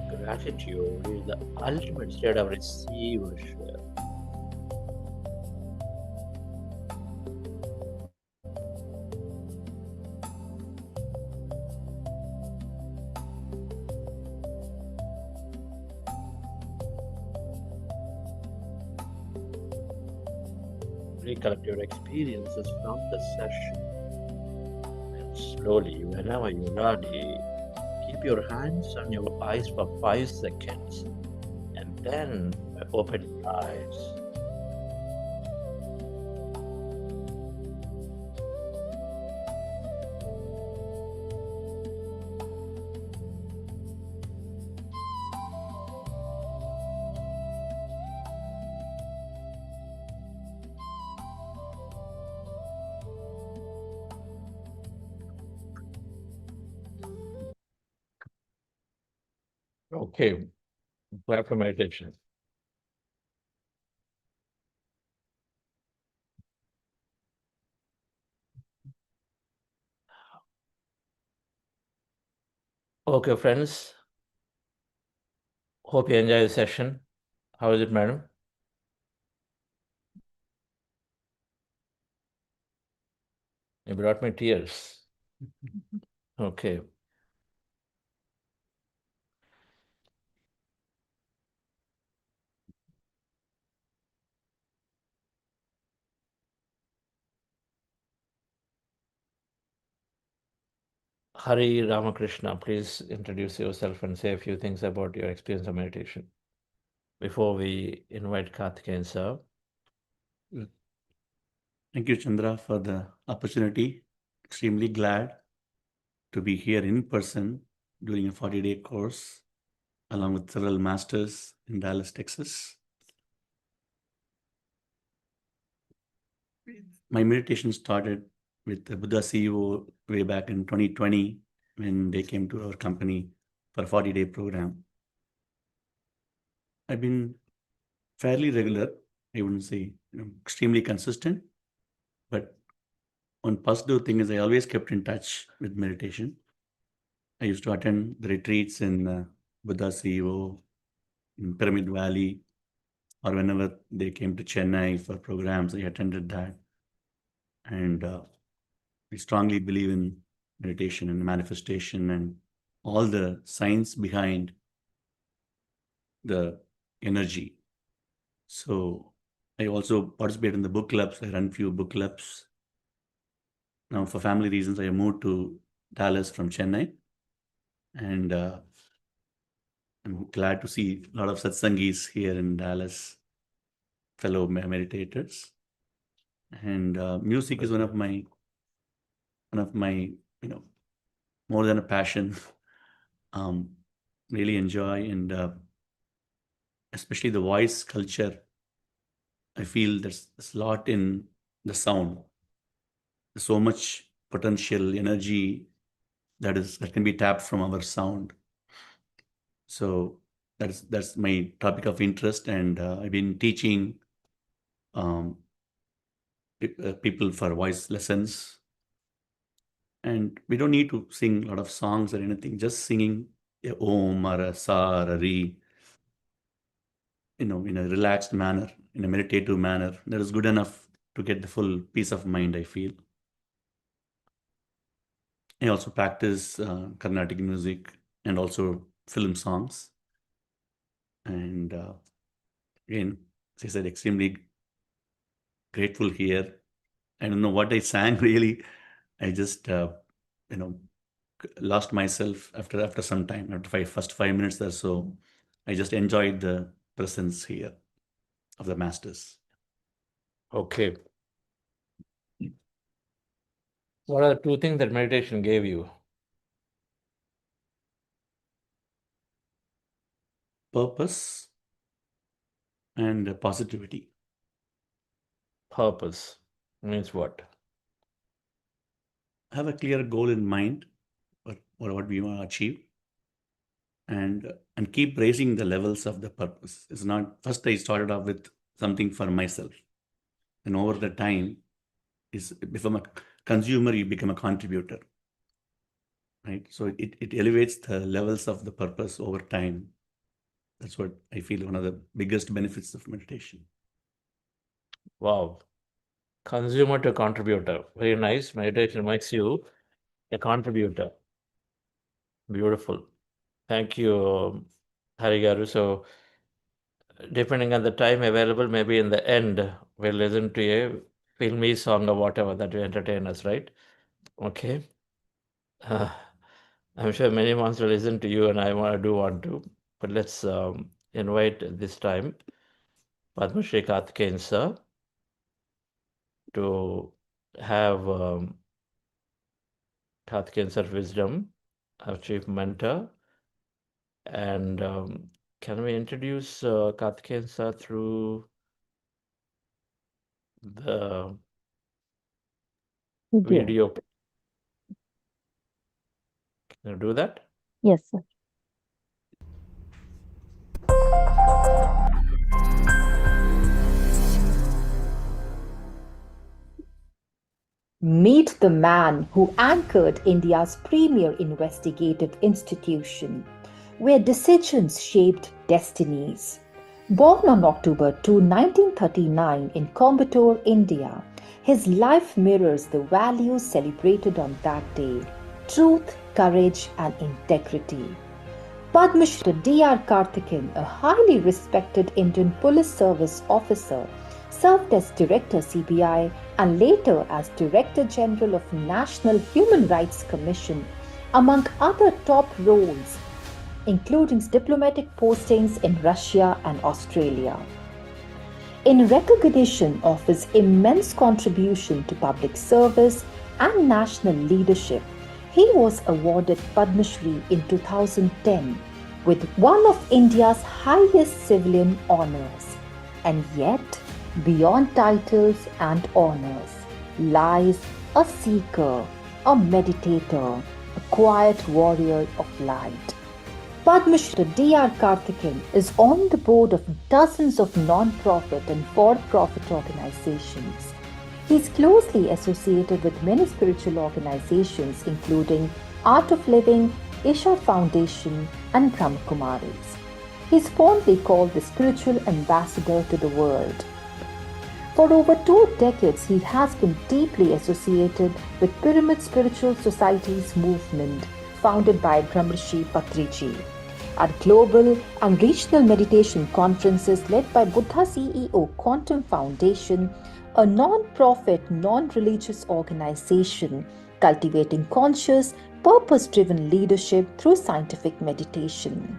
Gratitude is the ultimate state of receivership. Recollect your experiences from the session, and slowly, whenever you're ready, keep keep your hands on your eyes for 5 seconds and then open your eyes. Okay, time for meditation. Okay, friends. Hope you enjoy the session. How is it, madam? You brought me tears. Okay. Hari Ramakrishna, please introduce yourself and say a few things about your experience of meditation before we invite Karthikeyan sir. Thank you, Chandra, for the opportunity. Extremely glad to be here in person doing a 40-day course along with several masters in Dallas, Texas. My meditation started with the Buddha CEO way back in 2020 when they came to our company for a 40-day program. I've been fairly regular, I wouldn't say extremely consistent, but one positive thing is I always kept in touch with meditation. I used to attend the retreats in Buddha CEO, in Pyramid Valley, or whenever they came to Chennai for programs, I attended that. And I strongly believe in meditation and manifestation and all the science behind the energy. So I also participate in the book clubs. I run few book clubs. Now, for family reasons, I moved to Dallas from Chennai. And I'm glad to see a lot of satsangis here in Dallas, fellow meditators. And music is one of my, more than a passion. Really enjoy, and especially the voice culture. I feel there's a lot in the sound. There's so much potential energy that can be tapped from our sound. So that's my topic of interest, and I've been teaching people for voice lessons. And we don't need to sing a lot of songs or anything. Just singing a om or a sa or a re, in a relaxed manner, in a meditative manner, that is good enough to get the full peace of mind, I feel. I also practice Carnatic music and also film songs. And again, as I said, extremely grateful here. I don't know what I sang really. I just, lost myself after some time, after first 5 minutes or so. I just enjoyed the presence here of the masters. Okay. What are the two things that meditation gave you? Purpose and positivity. Purpose means what? Have a clear goal in mind, what we want to achieve, and keep raising the levels of the purpose. It's not, first I started off with something for myself, and over the time, is become a consumer, you become a contributor, right? So it elevates the levels of the purpose over time. That's what I feel one of the biggest benefits of meditation. Wow. Consumer to contributor. Very nice. Meditation makes you a contributor. Beautiful. Thank you, Hari Garu. So, depending on the time available, maybe in the end, we'll listen to a filmy song or whatever that will entertain us, right? Okay. I'm sure many wants to listen to you, and I do want to. But let's invite this time Padma Shri Karthikeyan sir to have Karthikeyan sir wisdom, our chief mentor. And can we introduce Karthikeyan sir through the video? Can you do that? Yes, sir. Meet the man who anchored India's premier investigative institution, where decisions shaped destinies. Born on October 2, 1939 in Coimbatore, India, his life mirrors the values celebrated on that day: truth, courage, and integrity. Padma Shri D.R. Karthikeyan, a highly respected Indian Police Service officer, served as Director CBI and later as Director General of National Human Rights Commission, among other top roles, including diplomatic postings in Russia and Australia. In recognition of his immense contribution to public service and national leadership, he was awarded Padma Shri in 2010 with one of India's highest civilian honors. And yet, beyond titles and honors lies a seeker, a meditator, a quiet warrior of light. Padma Shri D.R. Karthikeyan is on the board of dozens of non-profit and for-profit organizations. He is closely associated with many spiritual organizations including Art of Living, Isha Foundation, and Brahmakumaris. He is fondly called the spiritual ambassador to the world. For over 2 decades, he has been deeply associated with Pyramid Spiritual Society's movement, founded by Brahmarshi Patriji. At global and regional meditation conferences led by Buddha CEO Quantum Foundation, a non-profit, non-religious organization cultivating conscious, purpose-driven leadership through scientific meditation.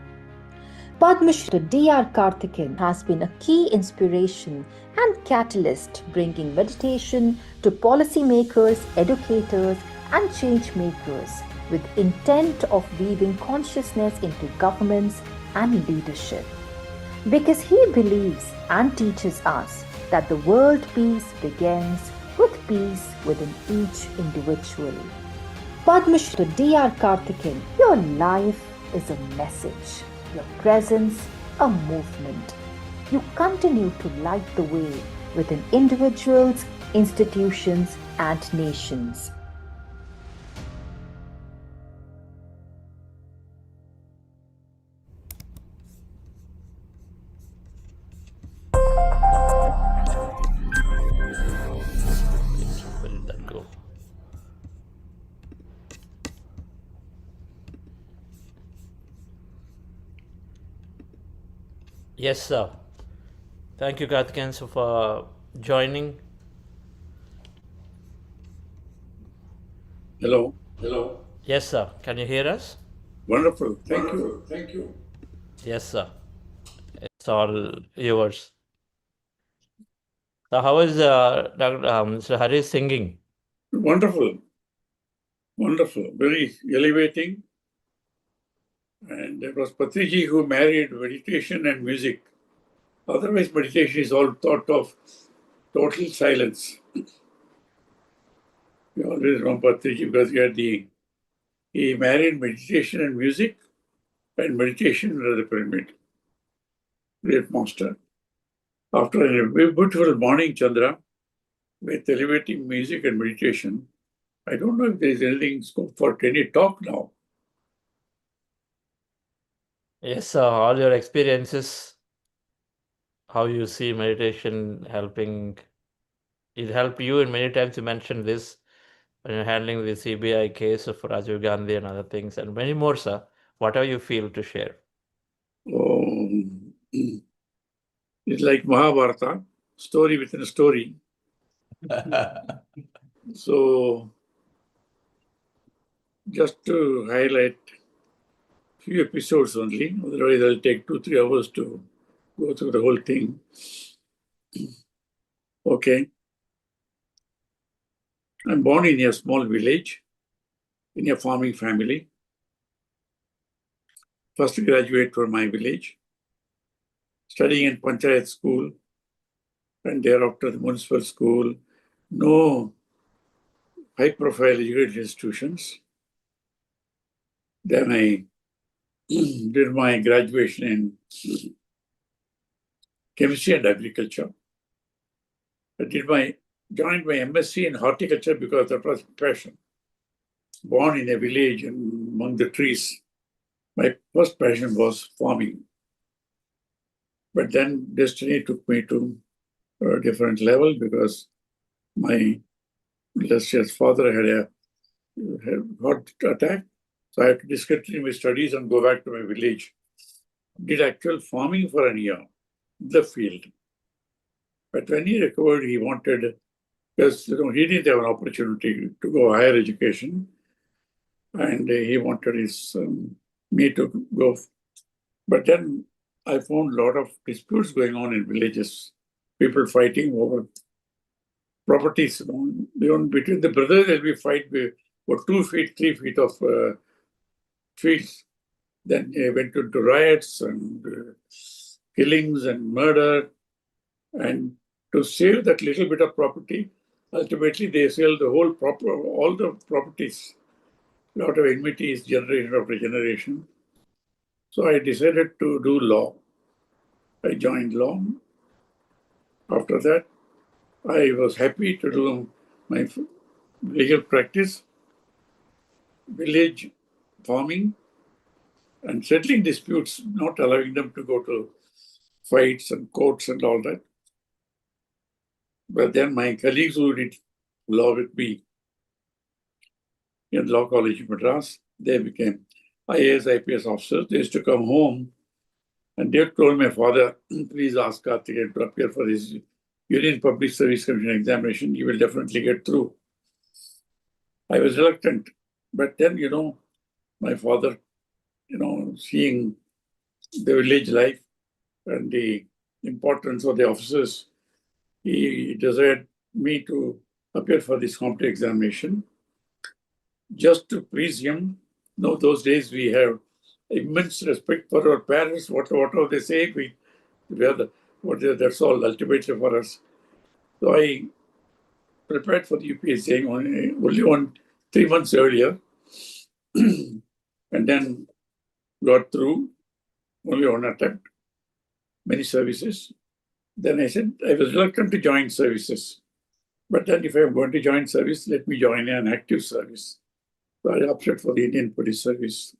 Padma Shri D.R. Karthikeyan has been a key inspiration and catalyst, bringing meditation to policymakers, educators, and change makers with intent of weaving consciousness into governments and leadership. Because he believes and teaches us that the world peace begins with peace within each individual. Padma Shri D.R. Karthikeyan, your life is a message, your presence a movement. You continue to light the way within individuals, institutions, and nations. Where did that go? Yes, sir. Thank you, Karthikeyan, sir, for joining. Hello. Yes, sir. Can you hear us? Wonderful. Thank you. Yes, sir. It's all yours. So, how is Mr. Hari singing? Wonderful. Very elevating. And it was Patriji who married meditation and music. Otherwise, meditation is all thought of total silence. You always know Patriji because he married meditation and music and meditation under the pyramid. Great master. After a very beautiful morning, Chandra, with elevating music and meditation, I don't know if there is anything scope for any talk now. Yes, sir. All your experiences, how you see meditation helping. It helped you, and many times you mentioned this when you're handling the CBI case of Rajiv Gandhi and other things, and many more, sir. Whatever you feel to share. It's like Mahabharata, story within a story. So, just to highlight few episodes only, otherwise I'll take 2-3 hours to go through the whole thing. Okay. I'm born in a small village, in a farming family. First graduate from my village, studying in Panchayat school, and thereafter the municipal school. No high-profile educational institutions. Then I did my graduation in chemistry and agriculture. I joined my MSc in horticulture because that was my passion. Born in a village and among the trees, my first passion was farming. But then destiny took me to a different level because my illustrious father had a heart attack. So I had to discontinue my studies and go back to my village. Did actual farming for a year, the field. But when he recovered, he wanted, because he didn't have an opportunity to go higher education, and he wanted me to go. But then I found a lot of disputes going on in villages, people fighting over properties. Between the brothers, there'll be fight for 2 feet, 3 feet of fields. Then they went into riots and killings and murder. And to save that little bit of property, ultimately they sell all the properties. A lot of enmities generation after generation. So I decided to do law. I joined law. After that, I was happy to do my legal practice, village farming, and settling disputes, not allowing them to go to fights and courts and all that. But then my colleagues who did law with me in Law College of Madras, they became IAS, IPS officers. They used to come home and they told my father, please ask Karthikeyan to appear for his Union Public Service Commission examination. You will definitely get through. I was reluctant. But then, my father, seeing the village life and the importance of the officers, he desired me to appear for this competitive examination. Just to please him, those days we have immense respect for our parents. Whatever they say, that's all ultimately for us. So I prepared for the UPSC only 3 months earlier, and then got through only one attempt, many services. Then I said I was reluctant to join services. But then if I'm going to join service, let me join an active service. So I opted for the Indian Police Service.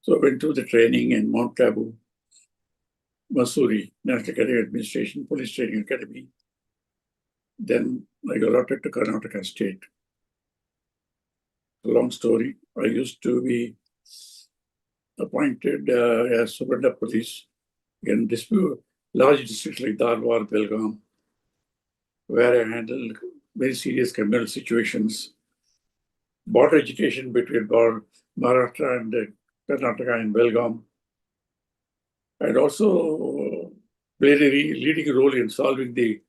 So I went through the training in Mount Tabu, Mussoorie, National Academy of Administration, Police Training Academy. Then I got allotted to Karnataka State. A long story. I used to be appointed as Superintendent of Police in large districts like Dharwad, Belgaum, where I handled very serious criminal situations, border education between Maharashtra and Karnataka and Belgaum, and also played a leading role in solving the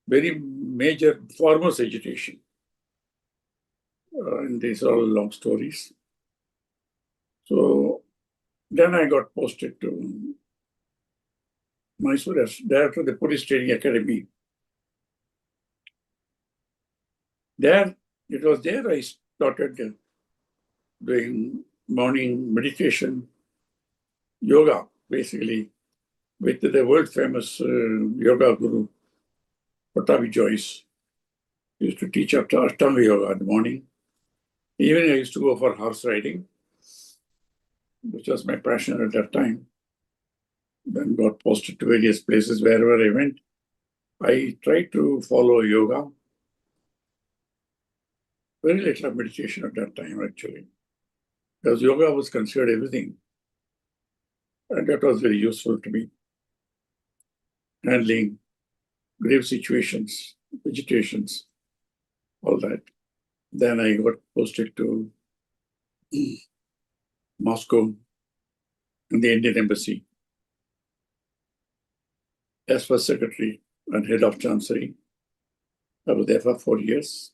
very major farmers' agitation. And these are all long stories. So then I got posted to Mysore as director of the Police Training Academy. It was there I started doing morning meditation, yoga, basically, with the world famous yoga guru, Patabi Joyce. He used to teach Ashtanga yoga in the morning. Even I used to go for horse riding, which was my passion at that time. Then got posted to various places wherever I went. I tried to follow yoga. Very little of meditation at that time, actually, because yoga was considered everything. And that was very useful to me. Handling grave situations, agitations, all that. Then I got posted to Moscow in the Indian Embassy as first secretary and head of chancery. I was there for 4 years.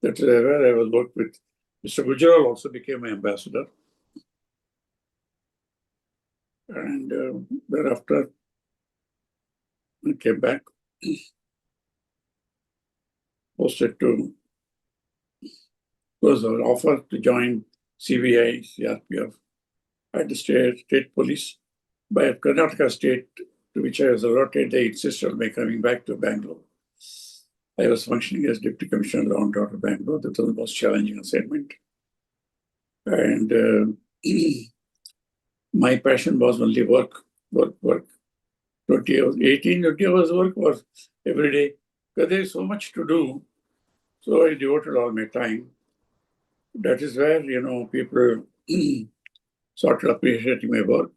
That's where I was worked with. Mr. Gujaral also became my ambassador. And thereafter, I came back, posted to, was offered to join CBI, CRPF, at the state police. By Karnataka state, to which I was allotted, they insisted on my coming back to Bangalore. I was functioning as Deputy Commissioner Law and Order Bangalore. That was the most challenging assignment. And my passion was only work. 18, 20 hours work was every day. Because there is so much to do. So I devoted all my time. That is where, people started appreciating my work.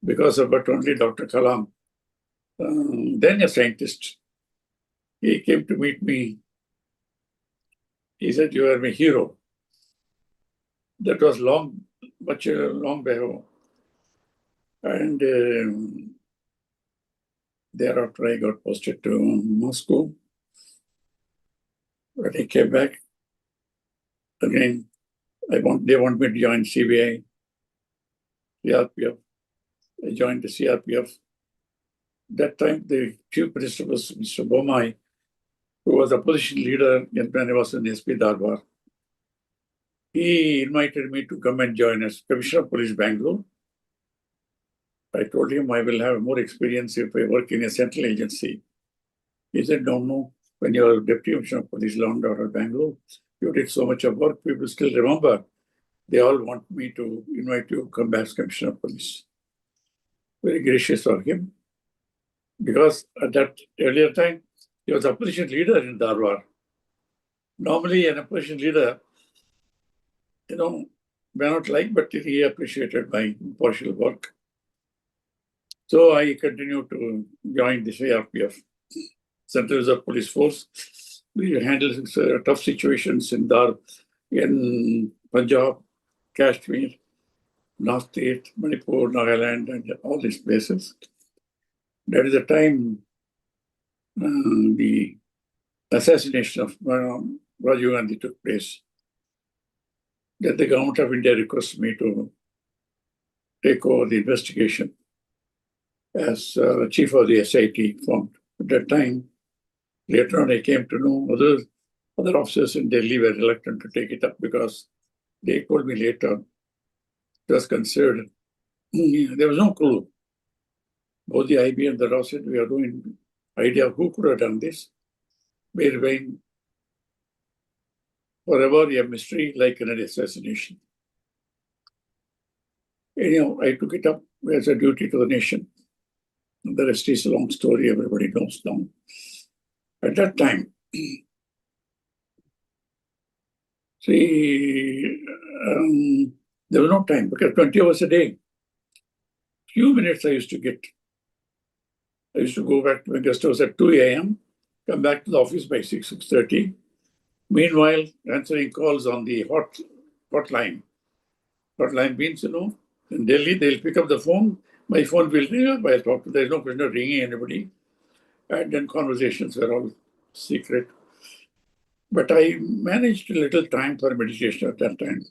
Because of but only Dr. Kalam, then a scientist, he came to meet me. He said, "You are my hero." That was long before. And thereafter, I got posted to Moscow. When I came back, again, they want me to join CBI, CRPF. I joined the CRPF. That time, the chief minister was Mr. Bomai, who was opposition leader when I was in SP Darbar. He invited me to come and join as Commissioner of Police Bangalore. I told him I will have more experience if I work in a central agency. He said, no. When you are Deputy Commissioner of Police Law and Order Bangalore, you did so much of work, people still remember. They all want me to invite you to come back as Commissioner of Police. Very gracious of him. Because at that earlier time, he was opposition leader in Darbar. Normally, an opposition leader, may not like, but he appreciated my impartial work. So I continued to join the CRPF, Central Reserve Police Force. We handled tough situations in Punjab, Kashmir, North East, Manipur, Nagaland, and all these places. That is the time the assassination of Rajiv Gandhi took place. Then the government of India requested me to take over the investigation as chief of the SIT formed. At that time, later on, I came to know other officers in Delhi were reluctant to take it up because they told me later it was considered. There was no clue. Both the IB and the RAW said we are doing idea of who could have done this. May remain forever a mystery like an assassination. Anyhow, I took it up as a duty to the nation. The rest is a long story, everybody knows now. At that time, there was no time because 20 hours a day. Few minutes I used to get. I used to go back to my guest house at 2 a.m., come back to the office by 6:30. Meanwhile, answering calls on the hotline. Hotline means, in Delhi, they'll pick up the phone. My phone will ring up. I'll talk to them. There's no question of ringing anybody. And then conversations were all secret. But I managed a little time for meditation at that time.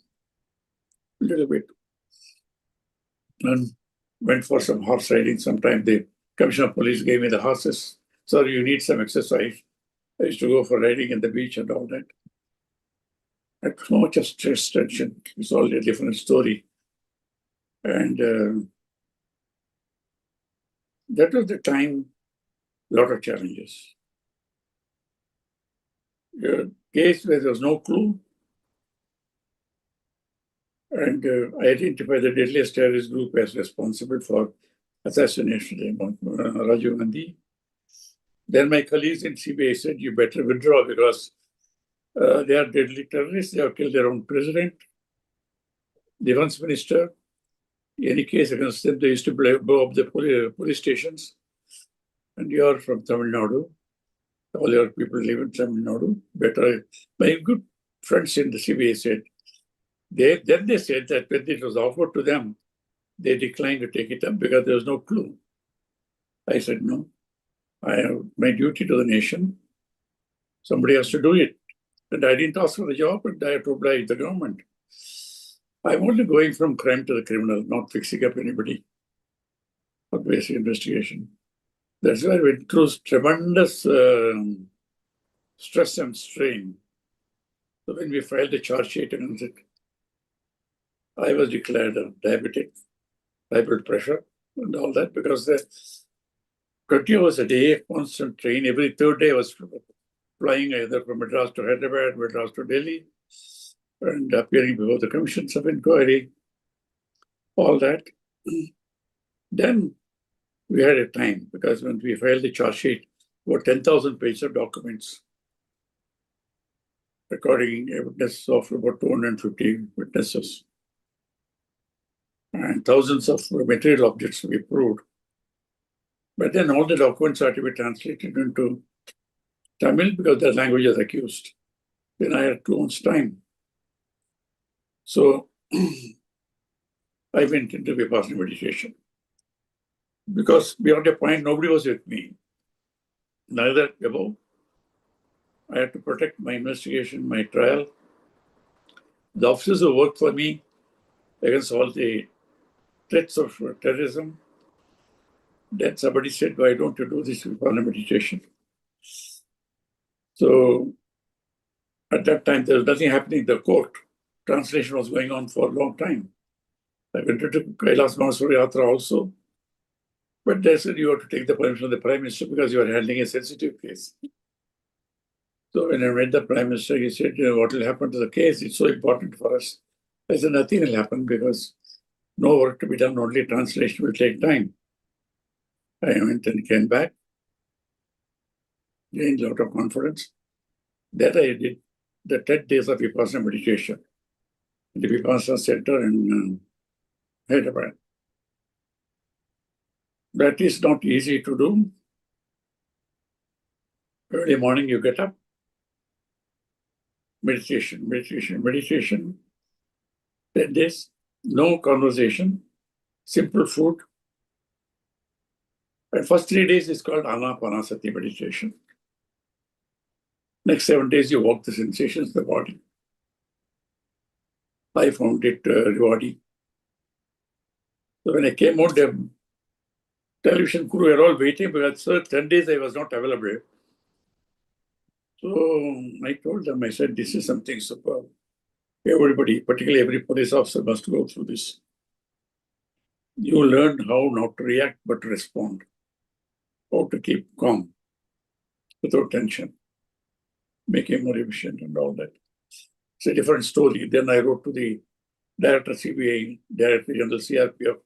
A little bit. And went for some horse riding. Sometimes the Commissioner of Police gave me the horses. Sorry, you need some exercise. I used to go for riding in the beach and all that. I had so much of stress, tension. It's all a different story. And that was the time, a lot of challenges. A case where there was no clue. And I identified the deadliest terrorist group as responsible for assassination of Rajiv Gandhi. Then my colleagues in CBI said, you better withdraw because they are deadly terrorists. They have killed their own president, the defense minister. Any case against them, they used to blow up the police stations. And you are from Tamil Nadu. All your people live in Tamil Nadu. Better, by good friends in the CBA said, they said that when it was offered to them, they declined to take it up because there was no clue. I said, no, I have my duty to the nation. Somebody has to do it. And I didn't ask for the job, but I have to oblige the government. I'm only going from crime to the criminal, not fixing up anybody for basic investigation. That's why I went through tremendous stress and strain. So when we filed the charge sheet against it, I was declared a diabetic, high blood pressure, and all that because the 20 hours a day, constant train. Every third day I was flying either from Madras to Hyderabad, Madras to Delhi, and appearing before the commissions of inquiry, all that. Then we had a time because when we filed the charge sheet, about 10,000 pages of documents, recording evidence of about 250 witnesses, and thousands of material objects to be proved. But then all the documents had to be translated into Tamil because the language is accused. Then I had 2 months' time. So I went into Vipassana meditation. Because beyond a point, nobody was with me. Neither above. I had to protect my investigation, my trial. The officers who worked for me against all the threats of terrorism. Then somebody said, why don't you do this Vipassana meditation? So at that time, there was nothing happening in the court. Translation was going on for a long time. I went to Kailas Manasura Yatra also. But they said you have to take the permission of the Prime Minister because you are handling a sensitive case. So when I met the Prime Minister, he said, what will happen to the case? It's so important for us. I said, nothing will happen because no work to be done, only translation will take time. I went and came back, gained a lot of confidence. That I did the 10 days of Vipassana meditation in the Vipassana Center in Hyderabad. That is not easy to do. Early morning you get up, meditation, 10 days, no conversation, simple food. And first 3 days is called Anapanasati meditation. Next 7 days you walk the sensations of the body. I found it rewarding. So when I came out, the television crew were all waiting because 10 days I was not available. So I told them, I said, this is something superb. Everybody, particularly every police officer, must go through this. You learn how not to react but to respond, how to keep calm without tension, making more efficient and all that. It's a different story. Then I wrote to the Director CBI, Director General CRPF.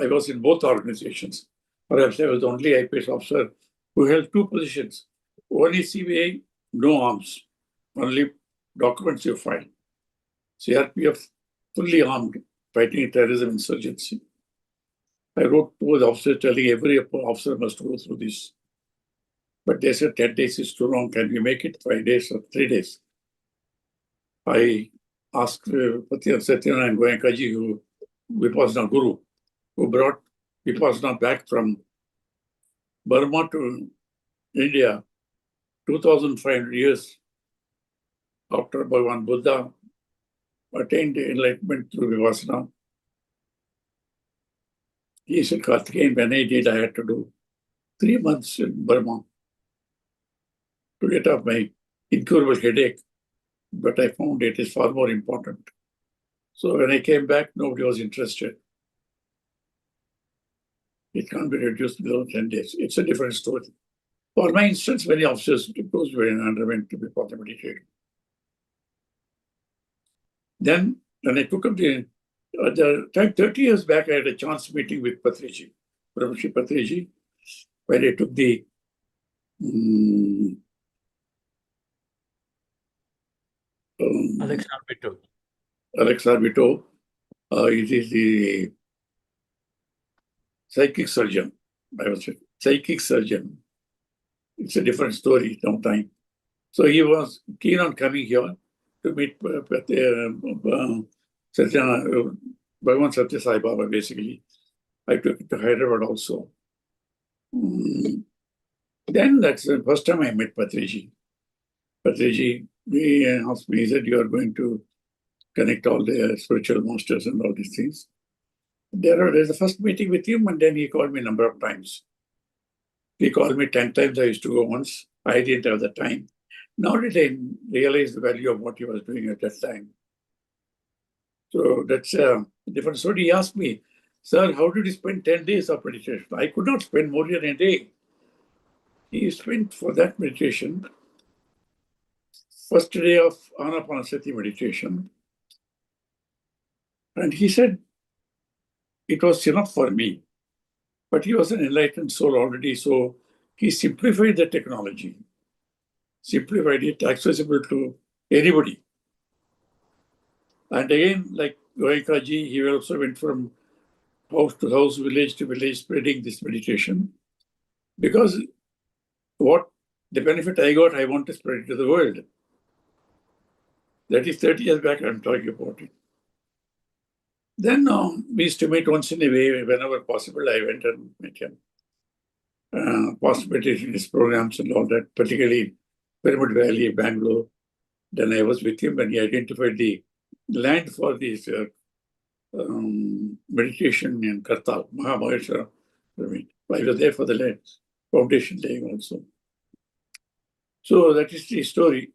I was in both organizations. Perhaps I was the only IPS officer who held 2 positions. One is CBI, no arms, only documents you file. CRPF, fully armed, fighting terrorism insurgency. I wrote to the officers telling every officer must go through this. But they said 10 days is too long. Can we make it 5 days or 3 days? I asked Satyanarayana and Goenkaji, who Vipassana Guru, who brought Vipassana back from Burma to India 2,500 years after Bhagavan Buddha attained enlightenment through Vipassana. He said, Karthikeyan, when I did, I had to do 3 months in Burma to get off my incurable headache. But I found it is far more important. So when I came back, nobody was interested. It can't be reduced below 10 days. It's a different story. For my instance, many officers goes and underwent to be medicated. Then, when I took up the time 30 years back, I had a chance meeting with Patriji, Brahmashi Patriji, where I took the Alex Arbito. Alex Arbito. It is the psychic surgeon. I was a psychic surgeon. It's a different story, no time. So he was keen on coming here to meet Bhagavan Satya Sai Baba, basically. I took it to Hyderabad also. Then that's the first time I met Patriji. Patriji, he asked me, he said, you are going to connect all the spiritual masters and all these things. There's the first meeting with him, and then he called me a number of times. He called me 10 times. I used to go once. I didn't have the time. Now did I realize the value of what he was doing at that time. So that's a different story. He asked me, sir, how did you spend 10 days of meditation? I could not spend more than a day. He spent for that meditation, first day of Anapanasati meditation. And he said, it was enough for me. But he was an enlightened soul already, so he simplified the technology, simplified it, accessible to anybody. And again, like Goenkaji, he also went from house to house, village to village, spreading this meditation. Because what the benefit I got, I want to spread it to the world. That is 30 years back, I'm talking about it. Then we used to meet once in a way, whenever possible. I went and met him. Participated in his programs and all that, particularly Pyramid Valley, Bangalore. Then I was with him and he identified the land for this meditation in Kartal, Mahamaheshwara pyramid. I was there for the land, foundation laying also. So that is the story.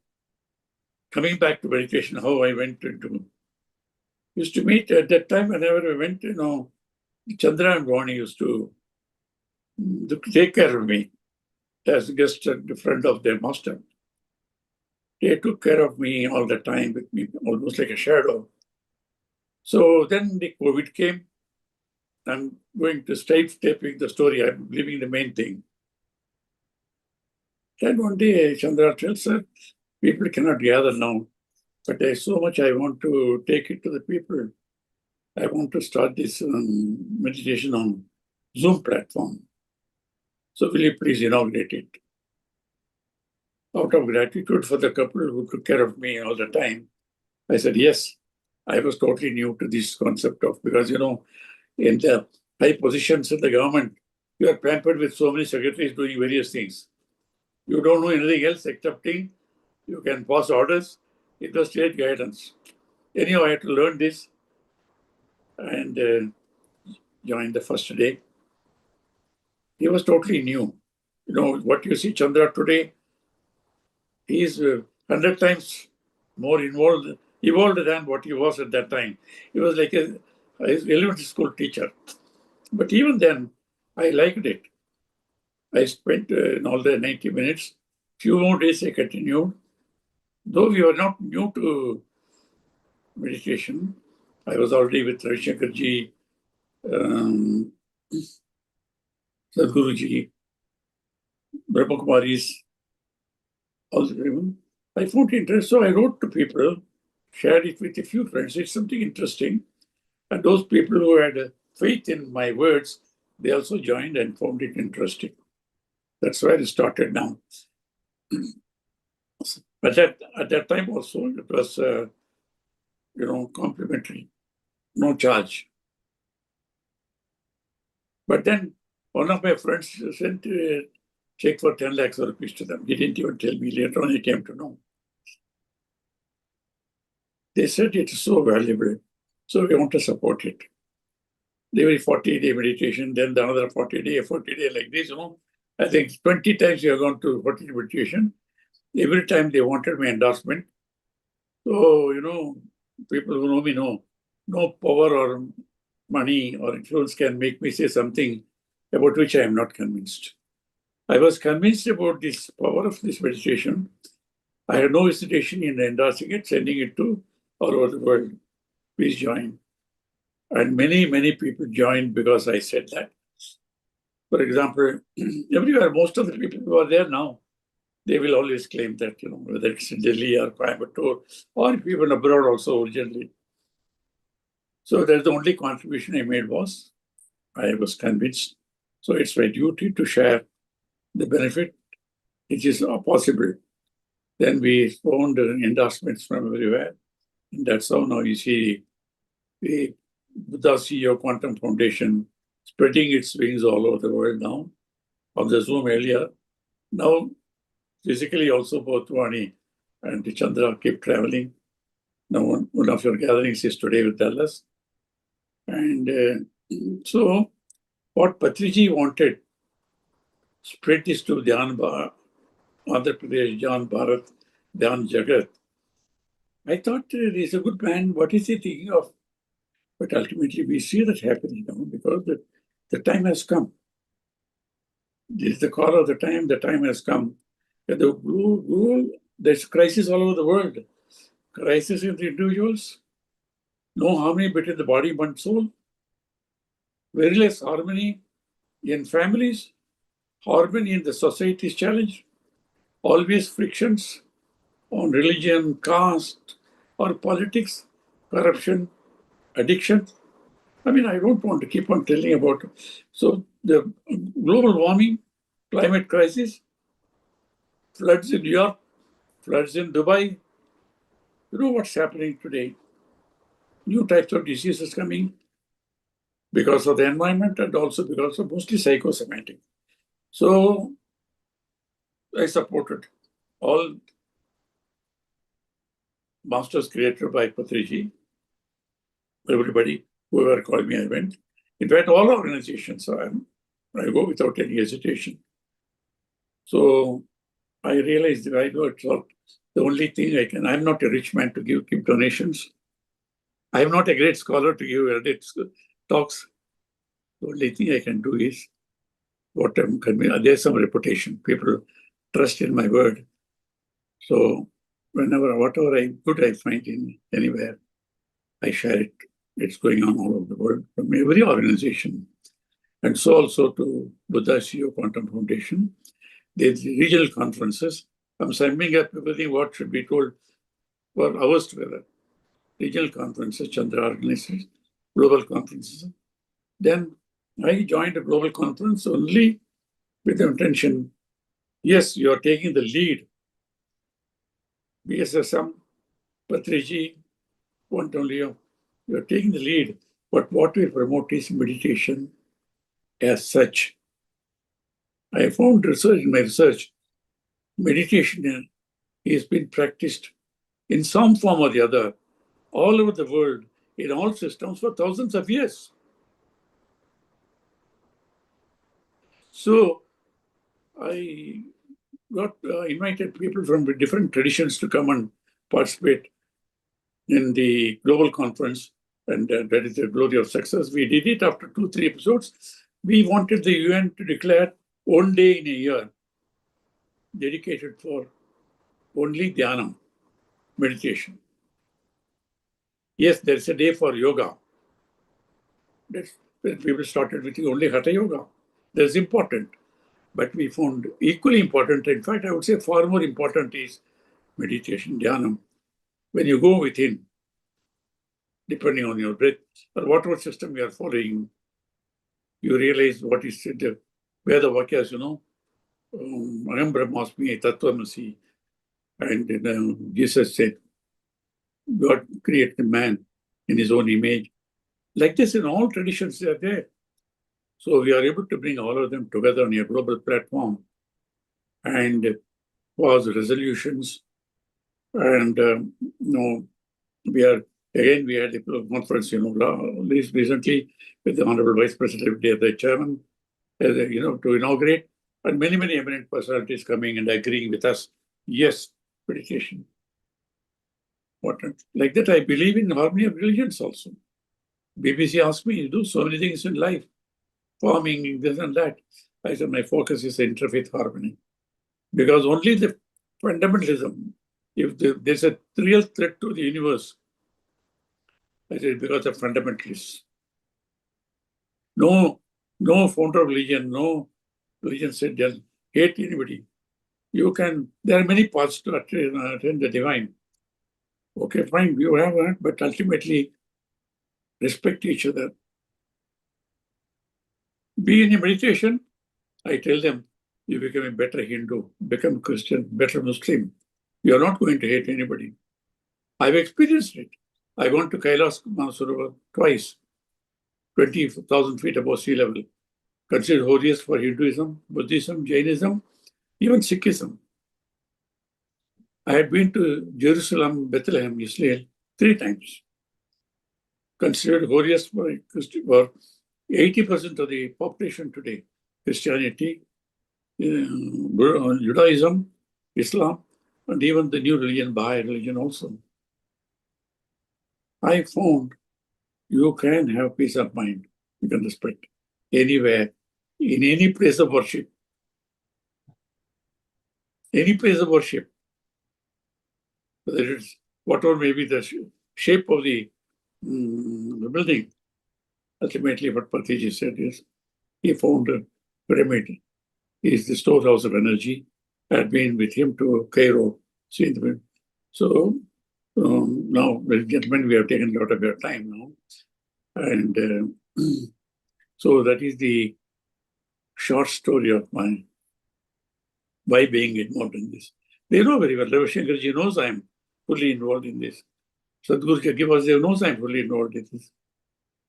Coming back to meditation, how I went into. Used to meet at that time whenever we went, Chandra and Vani used to take care of me as a guest and friend of their master. They took care of me all the time with me, almost like a shadow. So then the COVID came. I'm going to taping the story. I'm leaving the main thing. Then one day Chandra tells her, people cannot gather now, but there's so much I want to take it to the people. I want to start this meditation on Zoom platform. So will you please inaugurate it? Out of gratitude for the couple who took care of me all the time, I said, yes. I was totally new to this concept of, because, in the high positions in the government, you are pampered with so many secretaries doing various things. You don't know anything else excepting you can pass orders. It was state guidance. Anyhow, I had to learn this and joined the first day. He was totally new. What you see Chandra today, he is 100 times more evolved than what he was at that time. He was like a elementary school teacher. But even then, I liked it. I spent all the 90 minutes. Few more days I continued. Though we were not new to meditation, I was already with Ravi Shankarji, Sadhguruji, Brahmakumaris, all the women. I found interest, so I wrote to people, shared it with a few friends. It's something interesting. And those people who had faith in my words, they also joined and found it interesting. That's where it started now. But at that time also, it was, complimentary, no charge. But then one of my friends sent a check for 10 lakhs rupees to them. He didn't even tell me. Later on, he came to know. They said it is so valuable, so we want to support it. They were 40-day meditation, then another 40-day like this, I think 20 times we have gone to 40-day meditation. Every time they wanted my endorsement. So, people who know me know, no power or money or influence can make me say something about which I am not convinced. I was convinced about this power of this meditation. I had no hesitation in endorsing it, sending it to all over the world. Please join. And many, many people joined because I said that. For example, everywhere, most of the people who are there now, they will always claim that, whether it's in Delhi or Coimbatore or even abroad also originally. So that's the only contribution I made was, I was convinced. So it's my duty to share the benefit which is possible. Then we found endorsements from everywhere. And that's how now you see the Buddha CEO Quantum Foundation spreading its wings all over the world now. On the Zoom earlier. Now, physically also both Vani and Chandra keep traveling. Now, one of your gatherings is today with Dallas. And so, what Patriji wanted, spread this to Dhyan Andhra Pradesh, Dhyan Bharat, Dhyan Jagat. I thought he's a good man. What is he thinking of? But ultimately, we see that happening now because the time has come. This is the call of the time. The time has come. There's crisis all over the world. Crisis in the individuals. No harmony between the body and soul. Very less harmony in families. Harmony in the society is challenged. Always frictions on religion, caste, or politics, corruption, addiction. I mean, I don't want to keep on telling about it. So the global warming, climate crisis, floods in New York, floods in Dubai. You know what's happening today? New types of diseases coming because of the environment and also because of mostly psychosomatic. So I supported all masters created by Patriji. Everybody, whoever called me, I went. In fact, all organizations, I go without any hesitation. So I realized that I know it's all the only thing I can. I'm not a rich man to give donations. I'm not a great scholar to give talks. The only thing I can do is what I'm convinced. There's some reputation. People trust in my word. So whatever good I find in anywhere, I share it. It's going on all over the world from every organization. And so also to Buddha CEO Quantum Foundation. There's regional conferences. I'm summing up everything what should be told for hours together. Regional conferences, Chandra organizes, global conferences. Then I joined a global conference only with the intention, yes, you are taking the lead. BSSM, Patriji, Quantum, you're taking the lead. But what we promote is meditation as such. I found in my research, meditation has been practiced in some form or the other all over the world in all systems for thousands of years. So I got invited people from different traditions to come and participate in the global conference, and that is the glory of success. We did it after 2-3 episodes. We wanted the UN to declare one day in a year dedicated for only dhyana, meditation. Yes, there's a day for yoga. People started with only Hatha Yoga. That's important. But we found equally important, in fact, I would say far more important is meditation, dhyana. When you go within, depending on your breath or whatever system you are following, you realize what is the Veda Vakyas, Aham Brahmasmi, Tattvamasi. And Jesus said, God created man in his own image. Like this, in all traditions, they are there. So we are able to bring all of them together on a global platform and cause resolutions. And, we had a conference, recently with the Honorable Vice President, the Chairman, to inaugurate, and many, many eminent personalities coming and agreeing with us. Yes, meditation. Important. Like that, I believe in harmony of religions also. BBC asked me to do so many things in life, farming, this and that. I said, my focus is interfaith harmony. Because only the fundamentalism, if there's a real threat to the universe, I said, because of fundamentalists. No founder of religion, no religion said they'll hate anybody. There are many paths to attain the divine. Okay, fine, you have that, but ultimately respect each other. Be in a meditation, I tell them, you become a better Hindu, become Christian, better Muslim. You are not going to hate anybody. I've experienced it. I went to Kailas Manasarovar twice, 20,000 feet above sea level, considered holiest for Hinduism, Buddhism, Jainism, even Sikhism. I had been to Jerusalem, Bethlehem, Israel 3 times. Considered holiest for 80% of the population today. Christianity, Judaism, Islam, and even the new religion, Baha'i religion also. I found you can have peace of mind. You can respect anywhere, in any place of worship. Any place of worship. Whether it's whatever may be the shape of the building. Ultimately, what Patiji said is, he found a pyramid. Is the storehouse of energy. Had been with him to Cairo. So now, ladies and gentlemen, we have taken a lot of your time now. And so that is the short story of mine. Why being involved in this. They know very well. Ravi Shankarji knows I am fully involved in this. Sadhguru Kagivadev knows I am fully involved in this.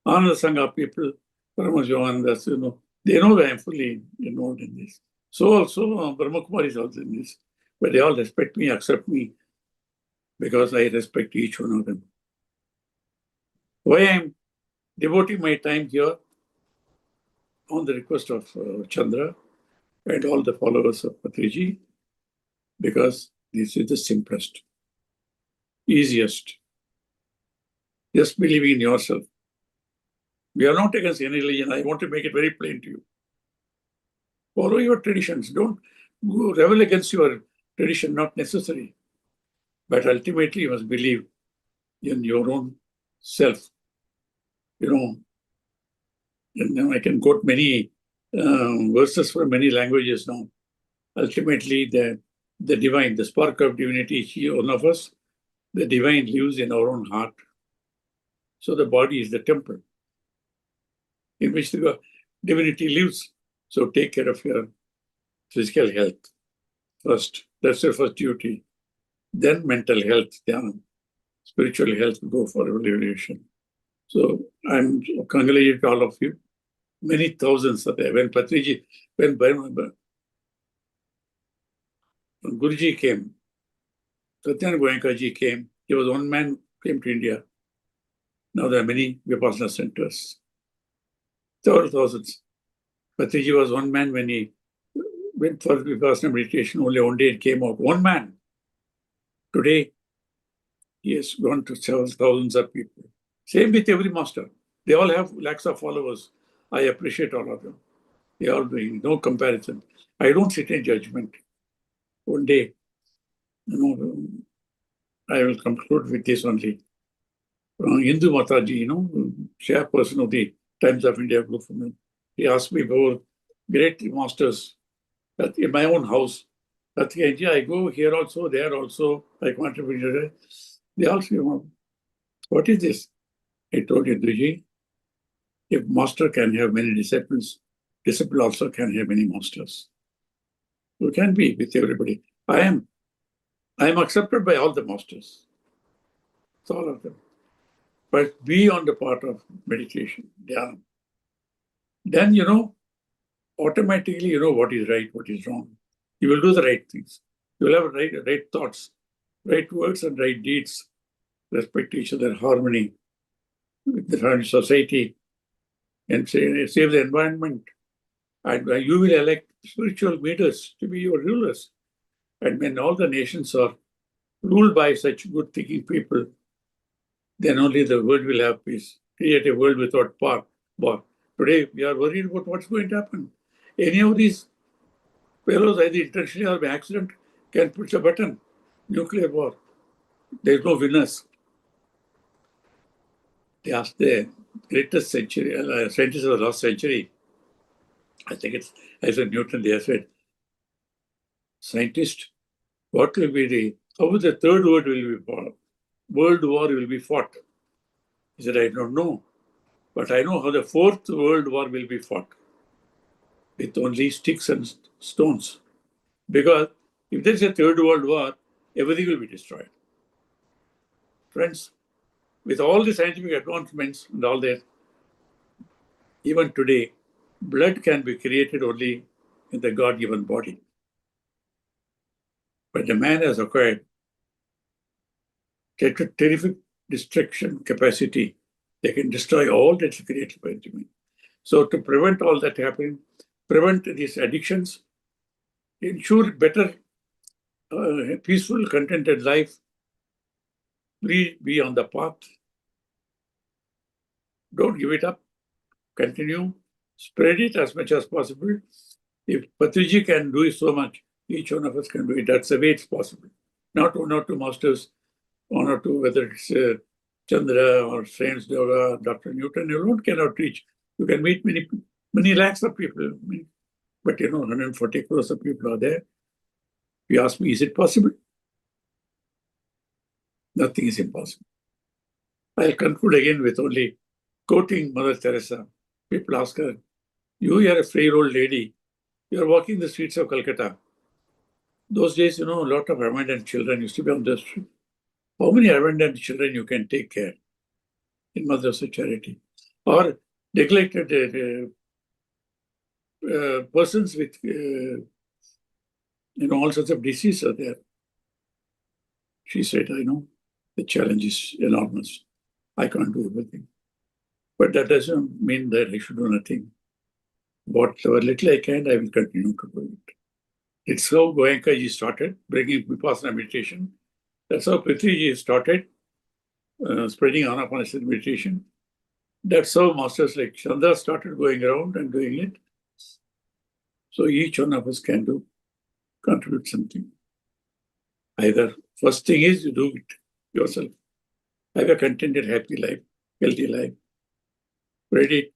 Ananda Sangha people, Paramahansa, they know I am fully involved in this. So also, Brahma Kumar is also in this. But they all respect me, accept me, because I respect each one of them. Why I am devoting my time here on the request of Chandra and all the followers of Patriji, because this is the simplest, easiest. Just believe in yourself. We are not against any religion. I want to make it very plain to you. Follow your traditions. Don't rebel against your tradition, not necessary. But ultimately, you must believe in your own self. And I can quote many verses from many languages now. Ultimately, the divine, the spark of divinity, each one of us, the divine lives in our own heart. So the body is the temple in which the divinity lives. So take care of your physical health first. That's your first duty. Then mental health, then spiritual health, go for evaluation. So I'm congratulating all of you. Many thousands are there. When Patriji, when Guruji came, Satyan Goenkaji came, he was one man, came to India. Now there are many Vipassana centers. Several thousands. Patriji was one man when he went for Vipassana meditation, only one day it came out. One man. Today, he has gone to several thousands of people. Same with every master. They all have lakhs of followers. I appreciate all of them. They are doing no comparison. I don't sit in judgment. One day, I will conclude with this only. Hindu Mataji, chairperson of the Times of India group, he asked me for great masters in my own house. I go here also, there also, I contribute. They asked me, what is this? I told Hinduji, if master can have many disciples, disciple also can have many masters. You can be with everybody. I am accepted by all the masters. It's all of them. But be on the part of meditation, dhyana. Then automatically you know what is right, what is wrong. You will do the right things. You will have right thoughts, right words and right deeds. Respect each other, harmony with the society, and save the environment. And you will elect spiritual leaders to be your rulers. And when all the nations are ruled by such good thinking people, then only the world will have peace. Create a world without war. Today, we are worried about what's going to happen. Any of these fellows, either intentionally or by accident, can push a button. Nuclear war. There's no winners. They asked the greatest scientist of the last century, I think it's Isaac Newton, they said, scientist, what will be how the third world war will be fought? He said, I don't know. But I know how the fourth world war will be fought with only sticks and stones. Because if there's a third world war, everything will be destroyed. Friends, with all the scientific advancements and all that, even today, blood can be created only in the God-given body. But the man has acquired terrific destruction capacity. They can destroy all that's created by the man. So to prevent all that happening, prevent these addictions, ensure better, peaceful, contented life, please be on the path. Don't give it up. Continue. Spread it as much as possible. If Patriji can do it so much, each one of us can do it. That's the way it's possible. Not one or two masters, one or two, whether it's Chandra or Saints Yoga, Dr. Newton alone cannot reach. You can meet many lakhs of people, but 140 crores of people are there. You ask me, is it possible? Nothing is impossible. I'll conclude again with only quoting Mother Teresa. People ask her, you are a frail old lady. You are walking the streets of Calcutta. Those days, a lot of abandoned children used to be on the street. How many abandoned children you can take care in Mothers of Charity? Or neglected persons with, all sorts of diseases are there. She said, I know the challenge is enormous. I can't do everything. But that doesn't mean that I should do nothing. Whatever little I can, I will continue to do it. It's how Goenka ji started bringing Vipassana meditation. That's how Prithvi started spreading Anapanasati meditation. That's how masters like Chandra started going around and doing it. So each one of us can contribute something. Either first thing is you do it yourself. Have a contented, happy life, healthy life. Ready.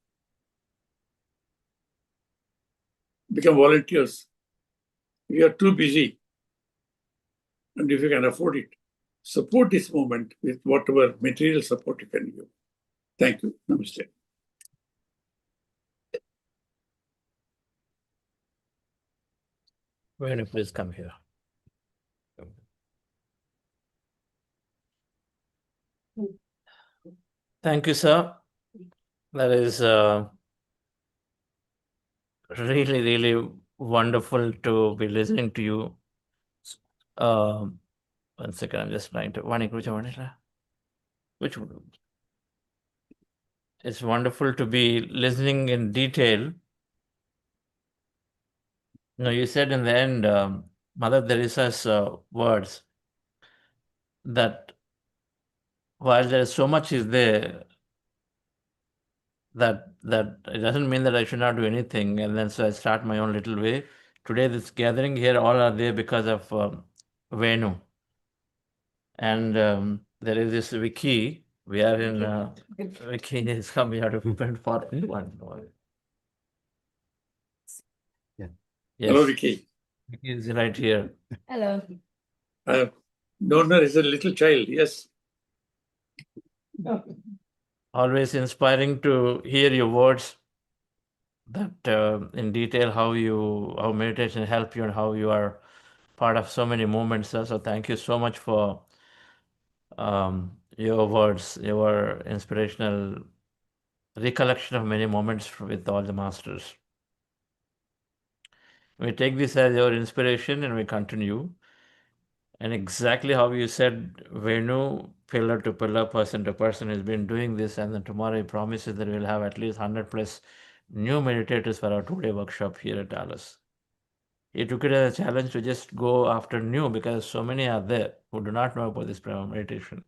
Become volunteers. If you are too busy, and if you can afford it, support this movement with whatever material support you can give. Thank you. Namaste. Venu, please come here. Thank you, sir. That is really, really wonderful to be listening to you. 1 second, I'm just trying to. Which one? It's wonderful to be listening in detail. You said in the end, Mother Teresa's words, that while there is so much is there, that it doesn't mean that I should not do anything. And then so I start my own little way. Today, this gathering here, all are there because of Venu. And there is this Vicky. We are in Vicky is coming out of print for anyone. Yeah. Yes. Hello, Vicky. Vicky is right here. Hello. Donor is a little child, yes. Always inspiring to hear your words, that in detail how meditation help you and how you are part of so many movements. So thank you so much for your words, your inspirational recollection of many moments with all the masters. We take this as your inspiration and we continue. And exactly how you said, Venu, pillar to pillar, person to person, has been doing this. And then tomorrow he promises that we'll have at least 100 plus new meditators for our 2-day workshop here at Dallas. He took it as a challenge to just go after new, because so many are there who do not know about this Brahma meditation.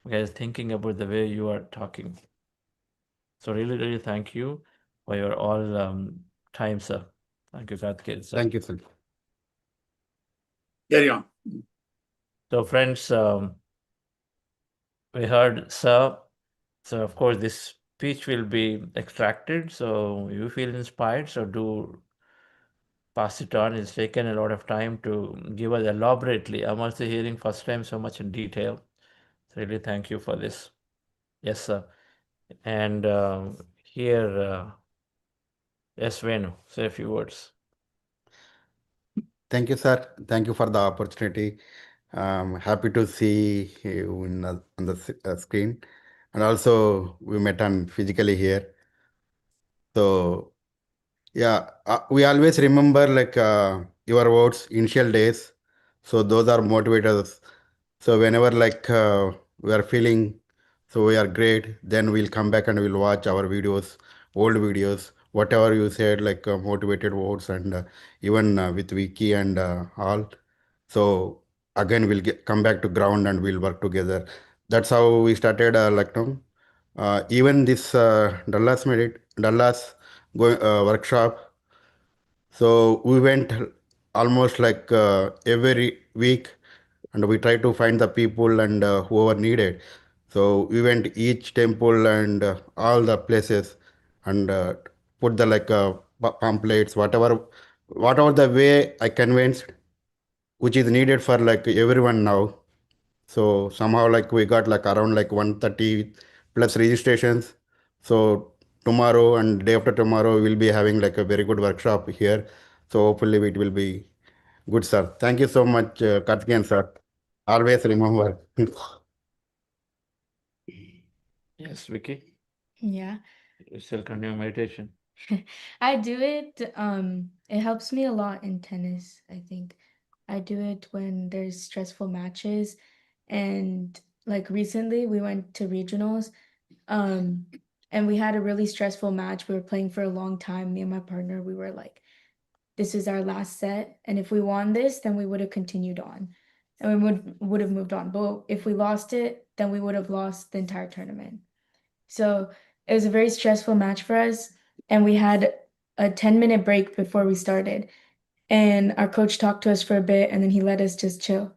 Because thinking about the way you are talking. So really, really thank you for your all time, sir. Thank you, Karthikeyan, sir. Thank you, sir. Carry on. So friends, we heard sir. So of course this speech will be extracted. So you feel inspired, so do pass it on. It's taken a lot of time to give us elaborately. I'm also hearing first time so much in detail. So really thank you for this. Yes, sir. And here, yes, Venu, say a few words. Thank you, sir. Thank you for the opportunity. Happy to see you on the screen. And also, we met on physically here. So, yeah, we always remember like your words, initial days. So, those are motivators. So, whenever like we are feeling so we are great, then we'll come back and we'll watch our videos, old videos, whatever you said, like motivated words, and even with Wiki and all. So again, we'll come back to ground and we'll work together. That's how we started Lucknow. Even this Dallas workshop. So we went almost like every week, and we try to find the people and whoever needed. So we went each temple and all the places, and put the like pamphlets, whatever the way I convinced, which is needed for like everyone now. So somehow like we got like around like 130 plus registrations. So tomorrow and day after tomorrow we'll be having like a very good workshop here. So hopefully it will be good, sir. Thank you so much, Karthikeyan sir. Always remember. Yes, Vicky, Yeah, you still continue meditation. I do it. It helps me a lot in tennis, I think. I do it when there's stressful matches, and like recently we went to regionals, um, and we had a really stressful match. We were playing for a long time. Me and my partner, we were like, this is our last set, and if we won this, then we would have continued on, and we would have moved on. But if we lost it, then we would have lost the entire tournament. So it was a very stressful match for us, and we had a 10-minute break before we started. And our coach talked to us for a bit, and then he let us just chill.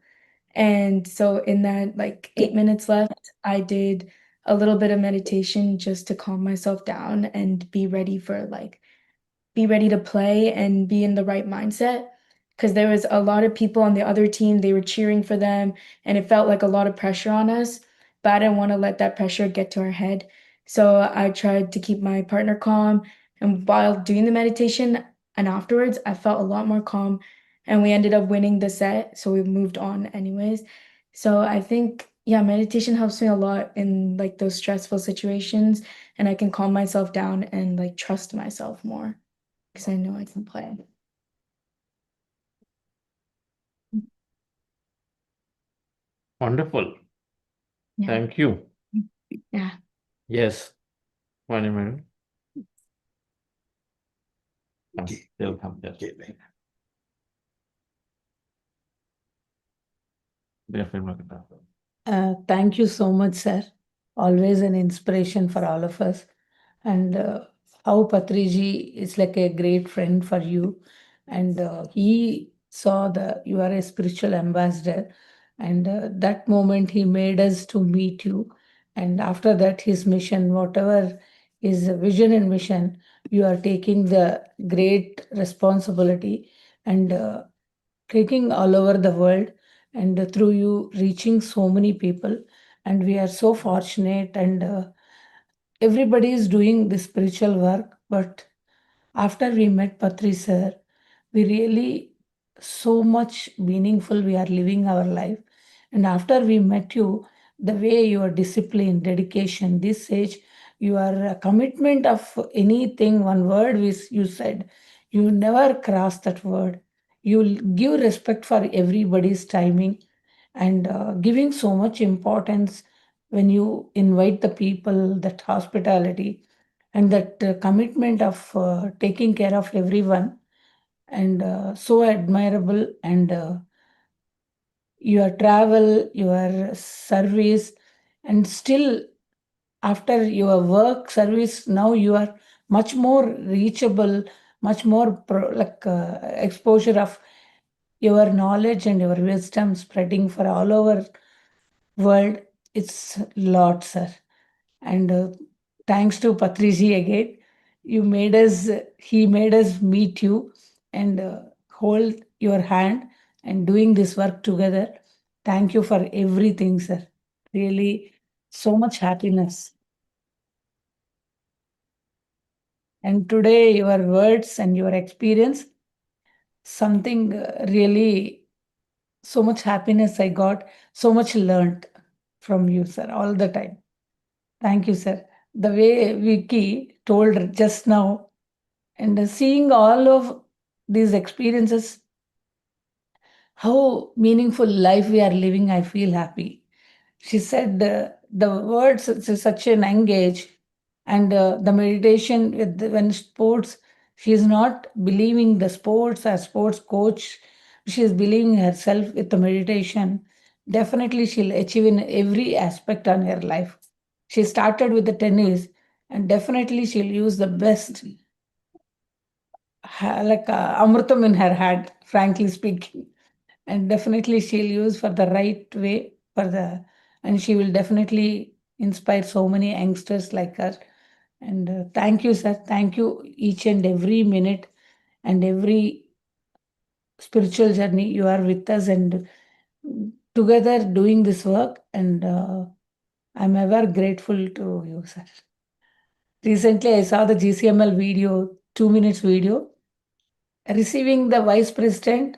And so in that like 8 minutes left, I did a little bit of meditation just to calm myself down and be ready to play and be in the right mindset. Because there was a lot of people on the other team, they were cheering for them, and it felt like a lot of pressure on us. But I didn't want to let that pressure get to our head. So I tried to keep my partner calm. And while doing the meditation and afterwards, I felt a lot more calm. And we ended up winning the set. So we moved on anyways. So I think, yeah, meditation helps me a lot in like those stressful situations. And I can calm myself down and like trust myself more because I know I can play. Wonderful. Yeah. Thank you. Yeah. Yes. 1 minute. They'll come there. Thank you so much, sir. Always an inspiration for all of us. And how Patriji is like a great friend for you. And he saw that you are a spiritual ambassador. And that moment he made us to meet you. And after that, his mission, whatever his vision and mission, you are taking the great responsibility and taking all over the world, and through you reaching so many people. And we are so fortunate, and everybody is doing the spiritual work. But after we met Patri sir, we really so much meaningful we are living our life. And after we met you, the way your discipline, dedication, this age, your commitment of anything, one word which you said, you never cross that word. You give respect for everybody's timing, and giving so much importance when you invite the people, that hospitality and that commitment of taking care of everyone, and so admirable. And your travel, your service, and still after your work service, now you are much more reachable, much more exposure of your knowledge and your wisdom spreading for all over world. It's lot, sir. And thanks to Patriji again, he made us meet you and hold your hand and doing this work together. Thank you for everything, sir. Really, so much happiness. And today, your words and your experience, something really so much happiness I got, so much learned from you, sir, all the time. Thank you, sir. The way Vicky told just now, and seeing all of these experiences, how meaningful life we are living, I feel happy. She said the words, it's such an engage, and the meditation with when sports, she is not believing the sports as sports coach, she is believing herself with the meditation. Definitely she'll achieve in every aspect on her life. She started with the tennis, and definitely she'll use the best, like amrutam in her hand, frankly speaking. And definitely she'll use for the right way for the, and she will definitely inspire so many youngsters like her. And thank you, sir. Thank you each and every minute and every spiritual journey you are with us, and together doing this work. And I'm ever grateful to you, sir. Recently, I saw the GCML video, 2 minutes video, receiving the vice president.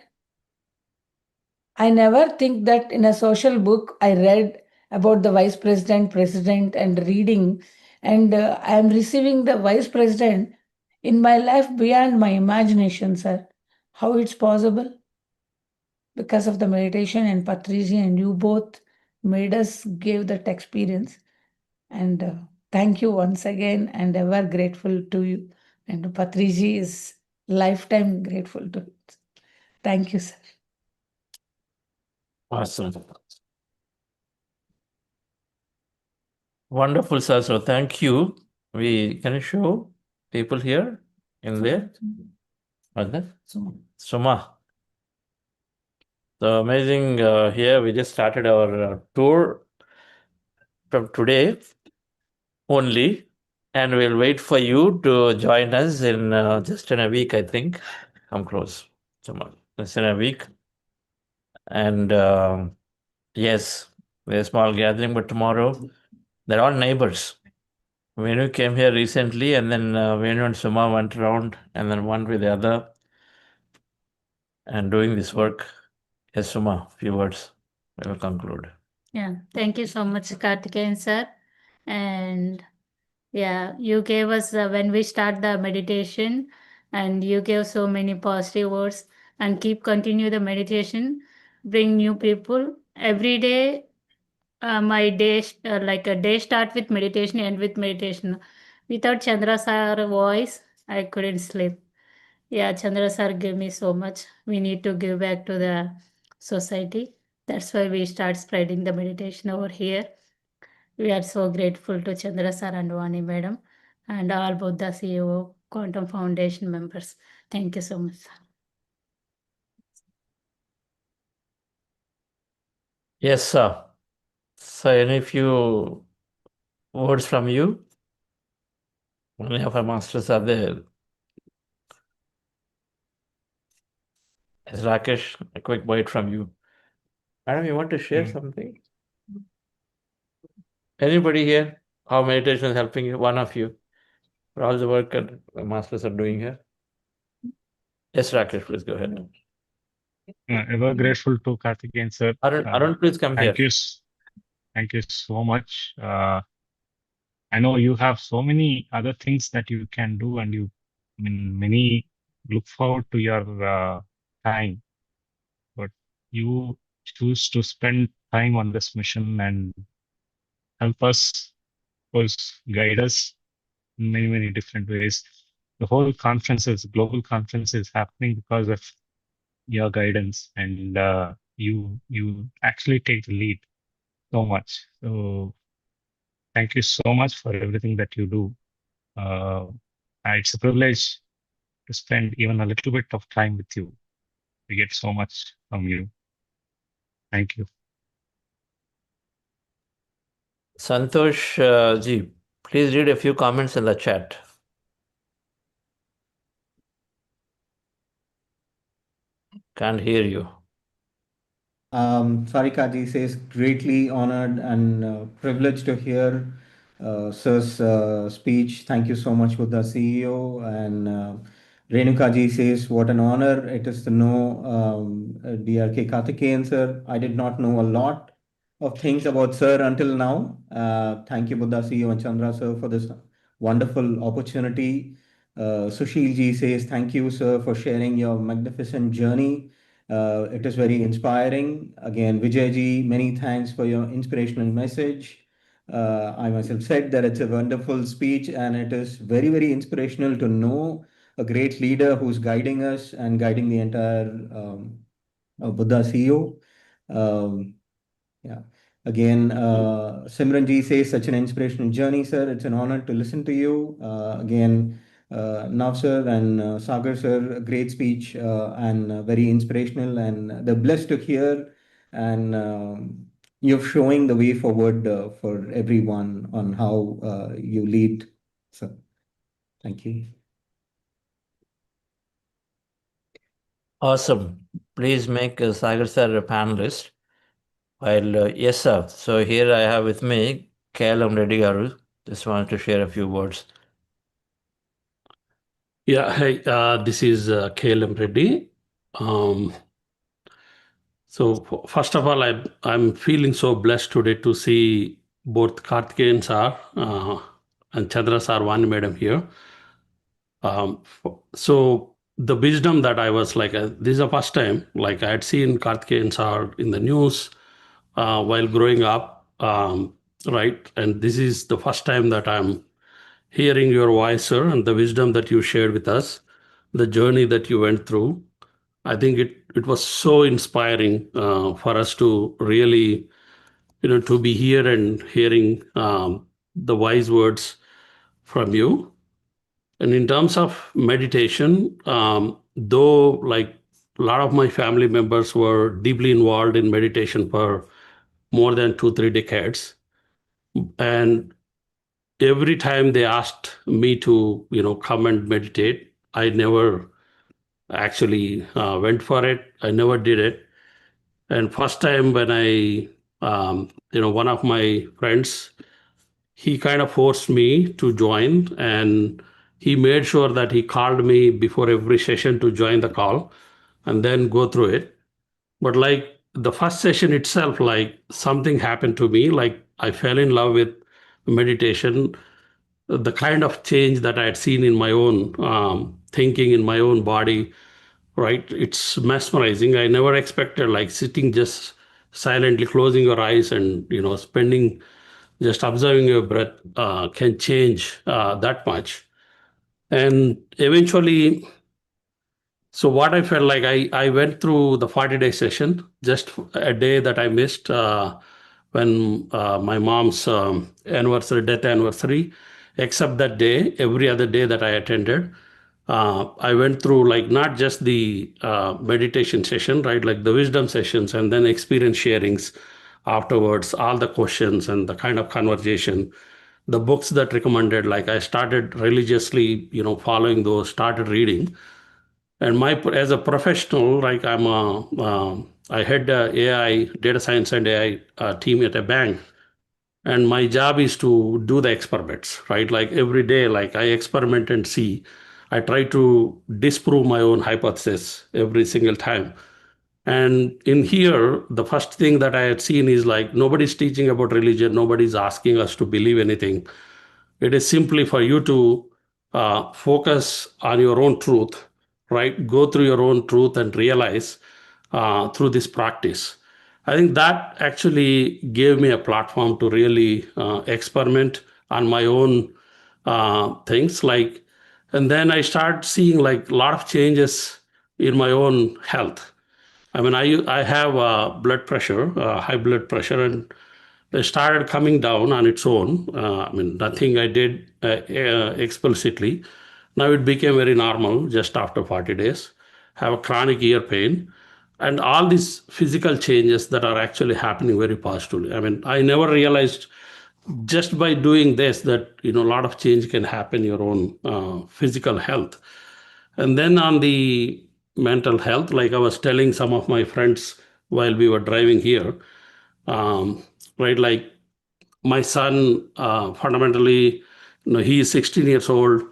I never think that in a social book I read about the vice president, president, and reading, and I am receiving the vice president in my life beyond my imagination, sir. How it's possible? Because of the meditation and Patriji and you both made us give that experience. And thank you once again, and ever grateful to you. And Patriji is lifetime grateful to you. Thank you, sir. Awesome. Wonderful, sir. So thank you. Can you show people here in there? What's that? Suma. So amazing. Here we just started our tour from today only, and we'll wait for you to join us in just in a week, I think. Come close, Suma. Just in a week. And yes, we're a small gathering, but tomorrow they're all neighbors. Venu came here recently, and then Venu and Suma went around, and then one with the other, and doing this work. Yes, Suma, few words. We will conclude. Yeah, thank you so much, Karthikeyan sir. And yeah, you gave us when we start the meditation, and you gave so many positive words. And keep continue the meditation, bring new people every day. My day, like a day start with meditation, end with meditation. Without Chandra sir voice, I couldn't sleep. Yeah, Chandra sir gave me so much. We need to give back to the society. That's why we start spreading the meditation over here. We are so grateful to Chandra sir and Vani madam and all both the CEO Quantum Foundation members. Thank you so much, sir. Yes, sir. So, any few words from you? Many of our masters are there. Yes, Rakesh, a quick word from you. Madam, you want to share something? Anybody here? How meditation is helping you? One of you. For all the work that the masters are doing here. Yes, Rakesh, please go ahead. Ever grateful to Karthikeyan sir. Arun, please come here. Thank you so much. I know you have so many other things that you can do, and many look forward to your time, but you choose to spend time on this mission and help us, of course, guide us in many different ways. The whole global conference is happening because of your guidance, and you actually take the lead so much. So thank you so much for everything that you do. It's a privilege to spend even a little bit of time with you. We get so much from you. Thank you. Santosh ji, please read a few comments in the chat. Can't hear you. Sarika ji says, greatly honored and privileged to hear Sir's speech. Thank you so much, Buddha CEO. And Renukaji says, what an honor it is to know DRK Karthikeyan sir. I did not know a lot of things about sir until now. Thank you, Buddha CEO and Chandra sir, for this wonderful opportunity. Sushil ji says, thank you, sir, for sharing your magnificent journey. It is very inspiring. Again, Vijay ji, many thanks for your inspirational message. I myself said that it's a wonderful speech and it is very, very inspirational to know a great leader who's guiding us and guiding the entire Buddha CEO. Yeah. Again, Simranji says, such an inspirational journey, sir. It's an honor to listen to you. Again, Nav sir and Sagar sir, a great speech and very inspirational, and they're blessed to hear. And you're showing the way forward for everyone on how you lead. So, thank you. Awesome. Please make Sagar sir a panelist. While, yes, sir. So here I have with me Kalam Reddy Garu. Just wanted to share a few words. Yeah, hi, this is KLM Reddy. So first of all, I'm feeling so blessed today to see both Karthikeyan sir and Chandra sir, one madam here. So the wisdom that I was like, this is the first time, like I had seen Karthikeyan sir in the news while growing up, right? And this is the first time that I'm hearing your voice, sir, and the wisdom that you shared with us, the journey that you went through. I think it was so inspiring for us to really, to be here and hearing the wise words from you. And in terms of meditation, though like a lot of my family members were deeply involved in meditation for more than 2-3 decades, and every time they asked me to, come and meditate, I never actually went for it. I never did it. And first time when one of my friends, he kind of forced me to join, and he made sure that he called me before every session to join the call and then go through it. But like the first session itself, like something happened to me, like I fell in love with meditation, the kind of change that I had seen in my own thinking, in my own body, right? It's mesmerizing. I never expected like sitting just silently closing your eyes and, spending just observing your breath can change that much. And eventually, so what I felt like, I went through the 40-day session, just a day that I missed when my mom's death anniversary, except that day, every other day that I attended, I went through like not just the meditation session, right? Like the wisdom sessions and then experience sharings afterwards, all the questions and the kind of conversation, the books that recommended, like I started religiously, following those, started reading. And as a professional, like I had AI, data science and AI team at a bank. And my job is to do the experiments, right? Like every day, like I experiment and see. I try to disprove my own hypothesis every single time. And in here, the first thing that I had seen is like nobody's teaching about religion, nobody's asking us to believe anything. It is simply for you to focus on your own truth, right? Go through your own truth and realize through this practice. I think that actually gave me a platform to really experiment on my own things. Like, and then I started seeing like a lot of changes in my own health. I mean, I have blood pressure, high blood pressure, and it started coming down on its own. I mean, nothing I did explicitly. Now it became very normal just after 40 days. Have a chronic ear pain, and all these physical changes that are actually happening very positively. I mean, I never realized just by doing this that a lot of change can happen in your own physical health. And then on the mental health, like I was telling some of my friends while we were driving here, right? Like my son, fundamentally, he is 16 years old.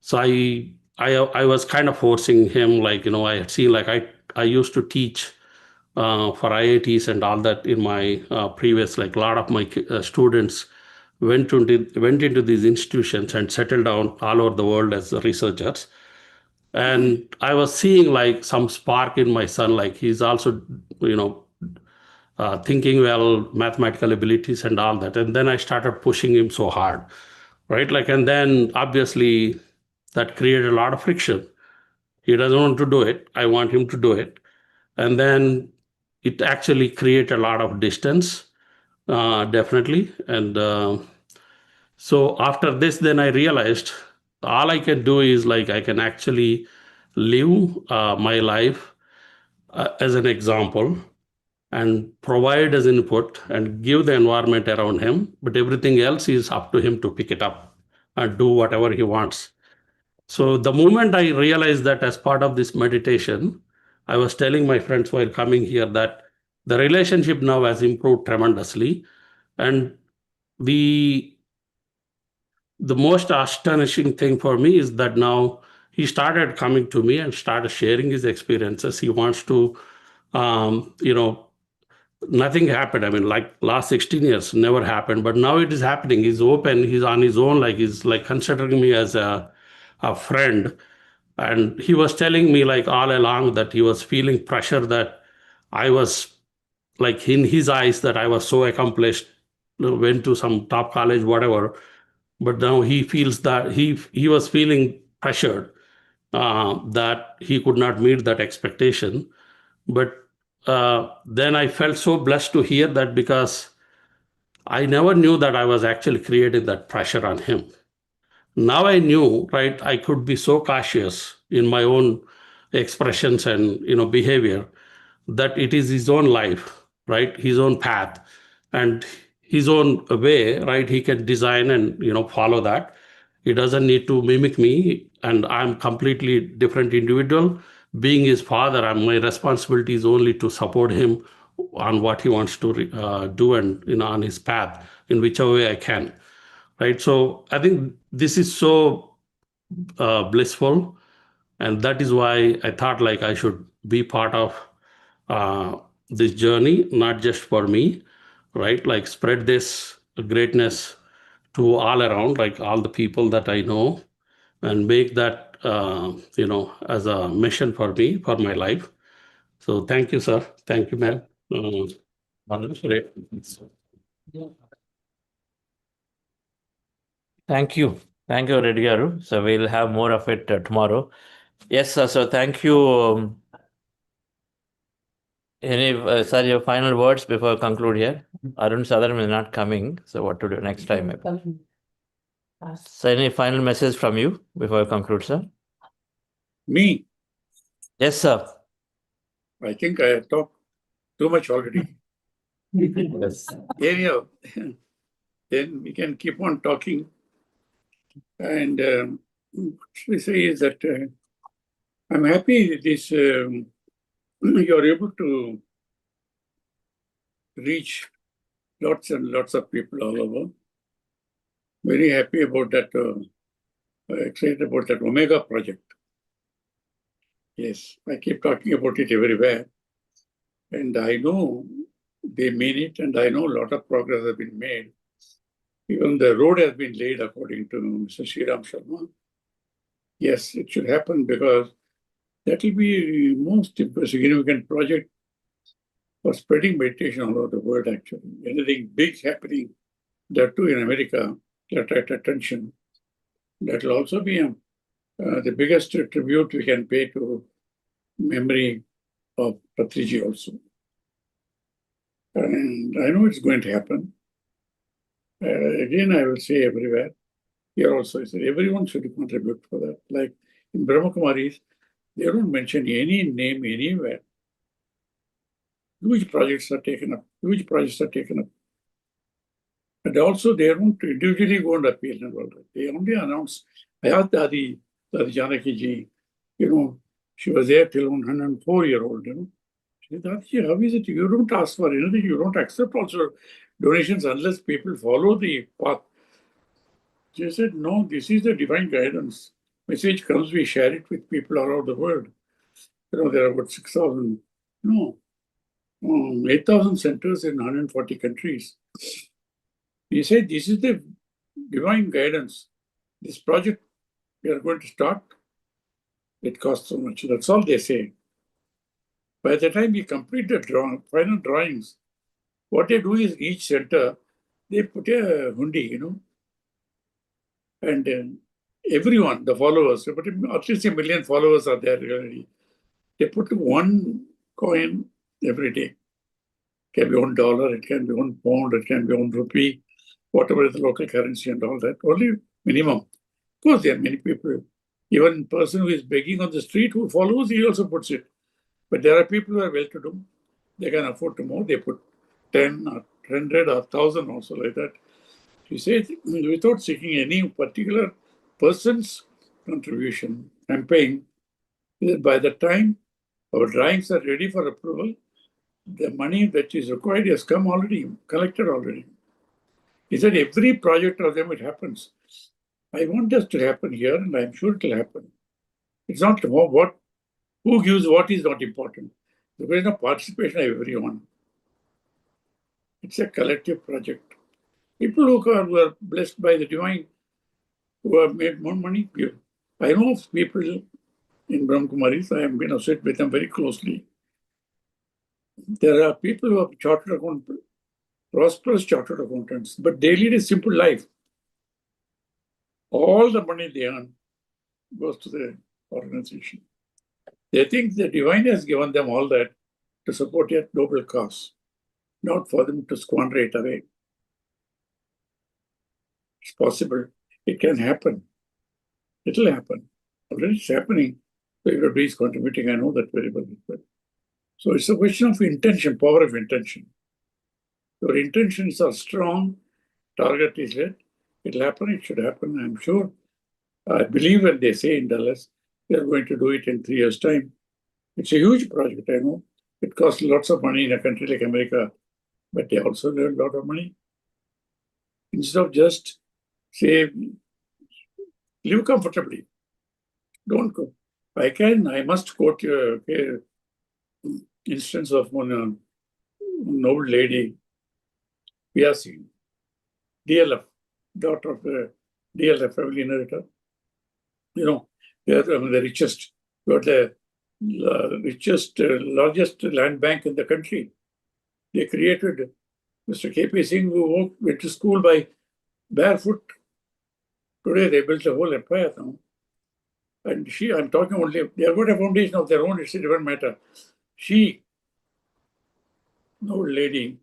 So I was kind of forcing him, like, I had seen, like, I used to teach for IITs and all that in my previous, like, a lot of my students went into these institutions and settled down all over the world as researchers. And I was seeing, like, some spark in my son, like he's also, thinking well, mathematical abilities and all that. And then I started pushing him so hard, right? Like, and then obviously that created a lot of friction. He doesn't want to do it. I want him to do it. And then it actually created a lot of distance, definitely. And so after this, then I realized all I can do is, like, I can actually live my life as an example and provide as input and give the environment around him. But everything else is up to him to pick it up and do whatever he wants. So the moment I realized that as part of this meditation, I was telling my friends while coming here that the relationship now has improved tremendously. And the most astonishing thing for me is that now he started coming to me and started sharing his experiences. He wants to, nothing happened. I mean, like last 16 years, never happened, but now it is happening. He's open, he's on his own, like he's like considering me as a friend. And he was telling me, like, all along that he was feeling pressure, that I was, like, in his eyes, that I was so accomplished, went to some top college, whatever. But now he feels that he was feeling pressured, that he could not meet that expectation. But then I felt so blessed to hear that, because I never knew that I was actually creating that pressure on him. Now I knew, right, I could be so cautious in my own expressions and behavior, that it is his own life, right, his own path and his own way, right? He can design and follow that. He doesn't need to mimic me, and I'm completely different individual. Being his father, my responsibility is only to support him on what he wants to do, and on his path in whichever way I can, right? So I think this is so blissful, and that is why I thought, like, I should be part of this journey, not just for me, right? Like, spread this greatness to all around, like all the people that I know, and make that as a mission for me, for my life. So thank you, sir. Thank you, ma'am. Thank you. Thank you, Reddy Garu. So we'll have more of it tomorrow. Yes, sir. So thank you. Sir, your final words before I conclude here? Arun Sadaram is not coming. So what to do next time? Maybe. So any final message from you before I conclude, sir? Me? Yes, sir. I think I have talked too much already. Yes. Anyhow, then we can keep on talking. And what we say is that I'm happy this you're able to reach lots and lots of people all over. Very happy about that, excited about that Omega project. Yes, I keep talking about it everywhere. And I know they mean it, and I know a lot of progress has been made. Even the road has been laid according to Mr. Sriram Sharma. Yes, it should happen, because that will be the most significant project for spreading meditation all over the world, actually. Anything big happening, that too in America, to attract attention. That will also be the biggest tribute we can pay to memory of Patriji also. And I know it's going to happen. Again, I will say everywhere. Here also, I said everyone should contribute for that. Like in Brahma Kumaris, they don't mention any name anywhere. Huge projects are taken up. Huge projects are taken up. And also, they don't individually go and appeal and all that. They only announce. I asked Dadi Janaki ji, she was there till 104-year-old, She said, Dadi, how is it? You don't ask for anything. You don't accept also donations unless people follow the path. She said, no, this is the divine guidance. message comes, we share it with people around the world. There are about 6,000, 8,000 centers in 140 countries. We say this is the divine guidance. This project we are going to start, it costs so much. That's all they say. By the time we complete the final drawings, what they do is each center, they put a hundi, and everyone, the followers, but at least 1 million followers are there already. They put one coin every day. It can be $1, it can be £1, it can be ₹1, whatever is the local currency and all that. Only minimum. Of course, there are many people. Even person who is begging on the street who follows, he also puts it. But there are people who are well-to-do. They can afford to more. They put 10 or 100 or 1,000 also like that. She says, without seeking any particular person's contribution, I'm paying. By the time our drawings are ready for approval, the money that is required has come already, collected already. He said, every project of them, it happens. I want this to happen here, and I'm sure it will happen. It's not who gives what is not important. There is no participation of everyone. It's a collective project. People who are blessed by the divine, who have made more money, give. I know of people in Brahmakumaris, I have been associated with them very closely. There are people who have chartered accountants, prosperous chartered accountants, but they lead a simple life. All the money they earn goes to the organization. They think the divine has given them all that to support a noble cause, not for them to squander it away. It's possible. It can happen. It will happen. Already it's happening. So everybody is contributing. I know that very well. So it's a question of intention, power of intention. Your intentions are strong, target is set, it'll happen, it should happen, I'm sure. I believe when they say in Dallas, they're going to do it in 3 years' time. It's a huge project, I know. It costs lots of money in a country like America, but they also earn a lot of money. Instead of just say, live comfortably. Don't go. I must quote you instance of one noble lady, we are seeing DLF, daughter of the DLF family inheritor. They are the richest, got the richest, largest land bank in the country. They created Mr. K.P. Singh, who went to school by barefoot. Today they built a whole empire now. And I'm talking only, they have got a foundation of their own, it's a different matter. She, an old lady,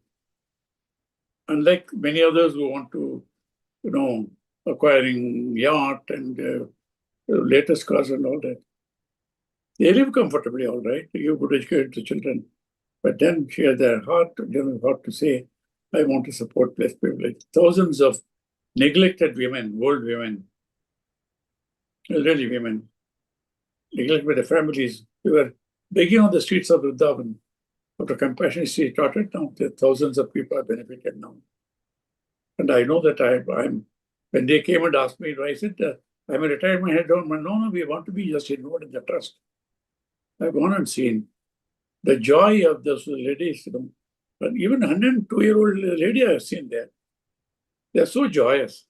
unlike many others who want to, acquiring yacht and latest cars and all that, they live comfortably, all right. They give good education to children. But then she has the heart to say, I want to support less privilege. Thousands of neglected women, old women, elderly women, neglected by the families, who were begging on the streets of Vrindavan. After compassion, she started now. Thousands of people are benefited now. And I know that I'm when they came and asked me, I said, I'm a retired man, I don't want, no, we want to be just involved in the trust. I've gone and seen the joy of those ladies, but even 102-year-old lady I've seen there. They're so joyous.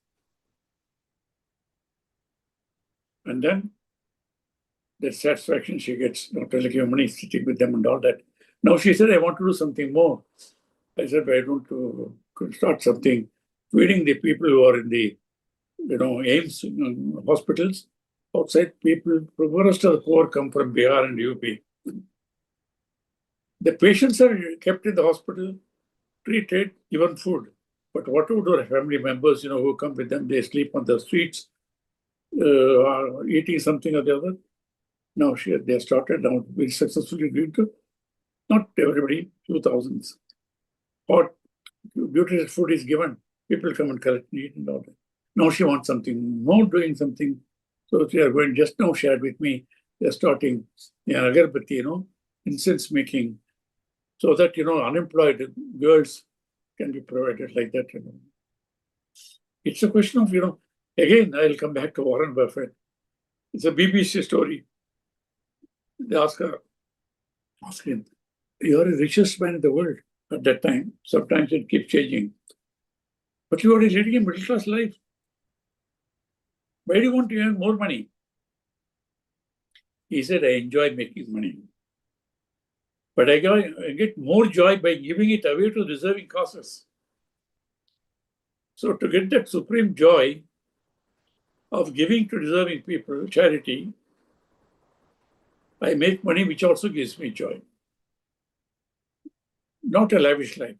And then the satisfaction she gets, not only giving money, sitting with them and all that. Now she said, I want to do something more. I said, why don't you start something, feeding the people who are in the, AIMS hospitals. Outside people, most of the poor come from Bihar and UP. The patients are kept in the hospital, treated, given food. But what would our family members, who come with them, they sleep on the streets, eating something or the other. Now they started now very successfully doing it. Not everybody, few thousands. Hot, nutritious food is given. People come and collect and eat and all that. Now she wants something more, doing something. So they are going, just now shared with me, they're starting agarbatti, incense making, so that, unemployed girls can be provided like that. It's a question of, again, I'll come back to Warren Buffett. It's a BBC story. They ask him, "You're the richest man in the world at that time." Sometimes it keeps changing. "But you are leading a middle class life. Why do you want to earn more money?" He said, "I enjoy making money. But I get more joy by giving it away to deserving causes. So to get that supreme joy of giving to deserving people, charity, I make money which also gives me joy. Not a lavish life."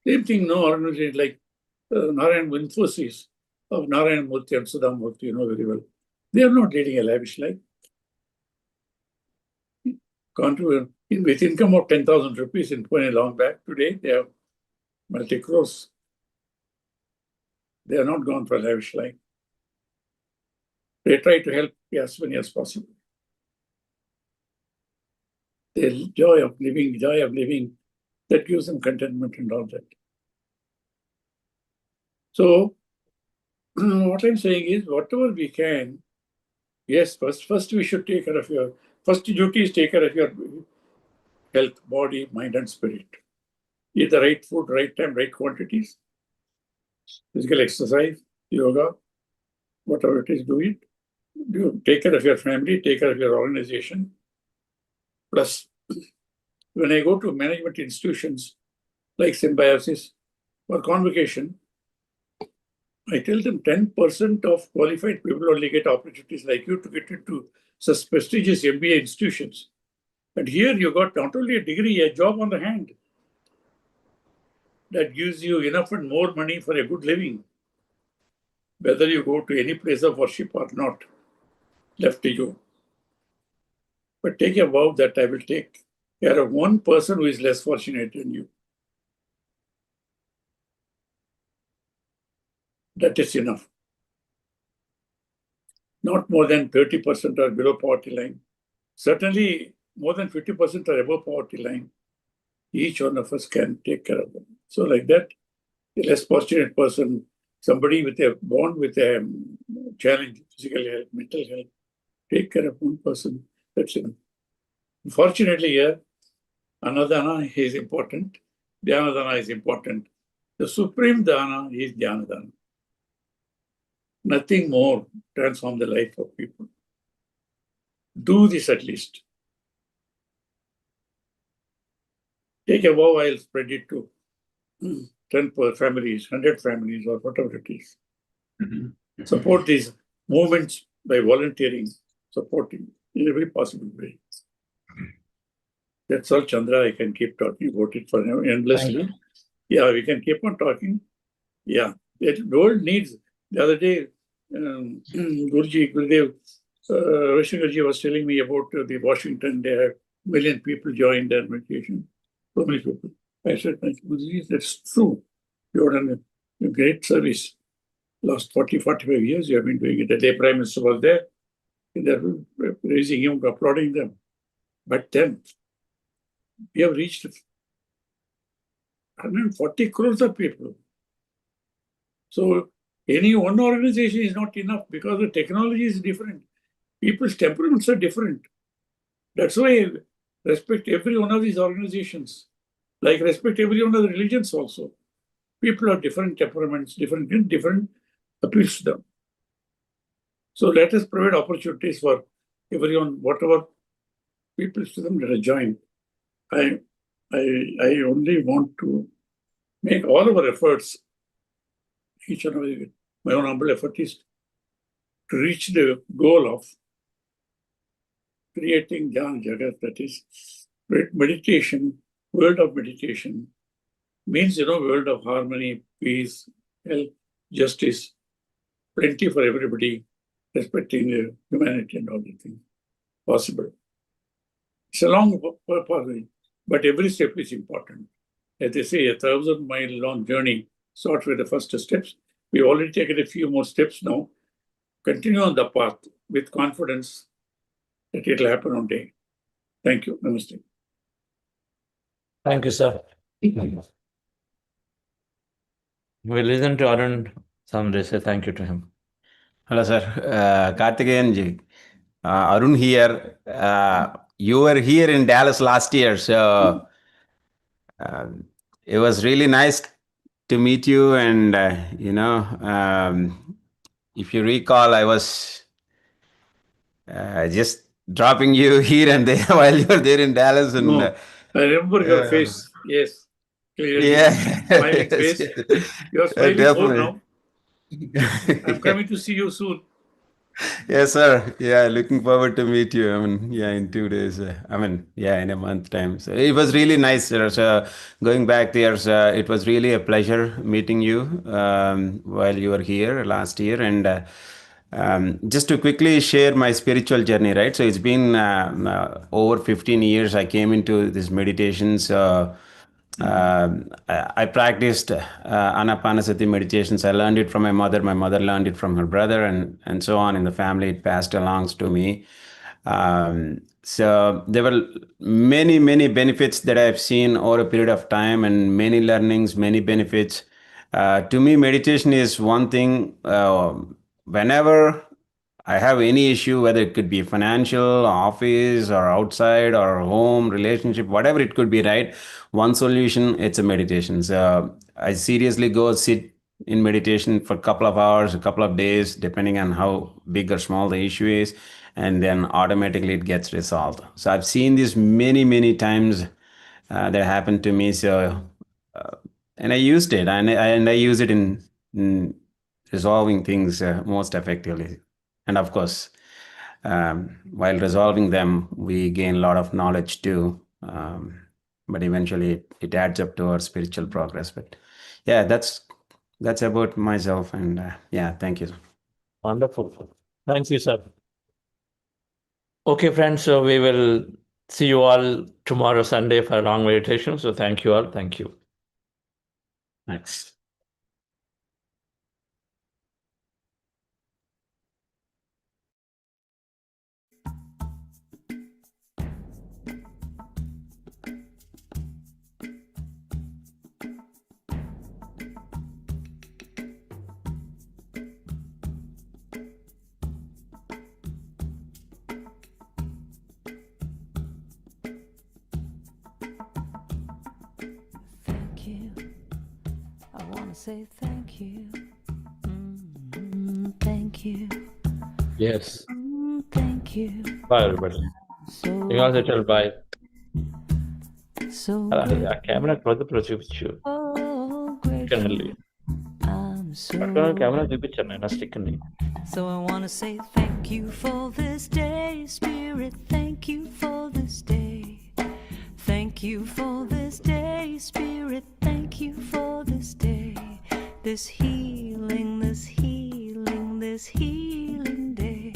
Same thing, no organization like Narayan Infosys of Narayan Murthy and Sudha Murthy, you know very well. They are not leading a lavish life. With income of 10,000 rupees in Pune long back, today they have multi-crores. They are not gone for a lavish life. They try to help as many as possible. The joy of living, that gives them contentment and all that. So, what I'm saying is, whatever we can, yes, first we should take care of your, first duty is take care of your health, body, mind, and spirit. Eat the right food, right time, right quantities, physical exercise, yoga, whatever it is, do it. Take care of your family, take care of your organization. Plus, when I go to management institutions like Symbiosis or Convocation, I tell them 10% of qualified people only get opportunities like you to get into such prestigious MBA institutions. And here you got not only a degree, a job on the hand that gives you enough and more money for a good living. Whether you go to any place of worship or not, left to you. But take a vow that I will take care of one person who is less fortunate than you. That is enough. Not more than 30% are below poverty line. Certainly, more than 50% are above poverty line. Each one of us can take care of them. So like that, a less fortunate person, somebody with a born with a challenge, physical health, mental health, take care of one person. That's enough. Fortunately here, Anadana is important. Dhyanadana is important. The supreme dana is Dhyanadana. Nothing more transform the life of people. Do this at least. Take a vow, I'll spread it to 10 families, 100 families, or whatever it is. Support these movements by volunteering, supporting in every possible way. That's all, Chandra. I can keep talking about it for endlessly. Yeah, we can keep on talking. Yeah, the world needs. The other day, Gurudev Vaishnagarji was telling me about the Washington. They have 1 million people joined their meditation. So many people. I said, Guruji, that's true. You have done a great service. Last 40, 45 years, you have been doing it. The day Prime Minister was there. They're praising him, applauding them. But then, we have reached 140 crores of people. So, any one organization is not enough because the technology is different. People's temperaments are different. That's why I respect every one of these organizations. Like respect every one of the religions also. People have different temperaments, different appeals to them. So let us provide opportunities for everyone, whatever people to them that are joined. I only want to make all our efforts, each and every, my own humble effort is to reach the goal of creating Jnana Jagat, that is meditation, world of meditation, means, world of harmony, peace, health, justice, plenty for everybody, respecting the humanity and all the things possible. It's a long pathway, but every step is important. As they say, 1,000-mile long journey starts with the first steps. We've already taken a few more steps now. Continue on the path with confidence that it will happen one day. Thank you. Namaste. Thank you, sir. We listen to Arun Somebody say thank you to him. Hello, sir. Karthikeyan ji. Arun here. You were here in Dallas last year, so it was really nice to meet you. And, if you recall, I was just dropping you here and there while you were there in Dallas. And No, I remember your face. Yes, clearly. yeah, Smiling yes, face. You are smiling more definitely. now. I'm coming to see you soon. Yes, sir. Yeah, looking forward to meet you. In 2 days. In a month time. So it was really nice, sir. So going back there, it was really a pleasure meeting you while you were here last year. And just to quickly share my spiritual journey, right? So it's been over 15 years. I came into this meditation. So I practiced Anapanasati meditations. I learned it from my mother. My mother learned it from her brother, and so on in the family. It passed along to me. So there were many, many benefits that I've seen over a period of time, and many learnings, many benefits. To me, meditation is one thing. Whenever I have any issue, whether it could be financial, office, or outside, or home, relationship, whatever it could be, right? One solution, it's a meditation. So I seriously go sit in meditation for a couple of hours, a couple of days, depending on how big or small the issue is, and then automatically it gets resolved. So I've seen this many, many times that happened to me. So, and I used it, and I use it in resolving things most effectively. And of course, while resolving them, we gain a lot of knowledge too. But eventually, it adds up to our spiritual progress. But yeah, that's about myself. And yeah, thank you. Wonderful. Thank you, sir. Okay, friends. So we will see you all tomorrow, Sunday, for a long meditation. So thank you all. Thank you. Thanks. Thank you. I want to say thank you. Thank you. Yes. Thank you. Bye, everybody. You can also tell bye. So ఆ camera close చూపించు వెళ్ళి camera చూపించాను నేను stick ని. So I want to say thank you for this day, Spirit. Thank you for this day. Thank you for this day, Spirit. Thank you for this day. This healing, this healing, this healing day.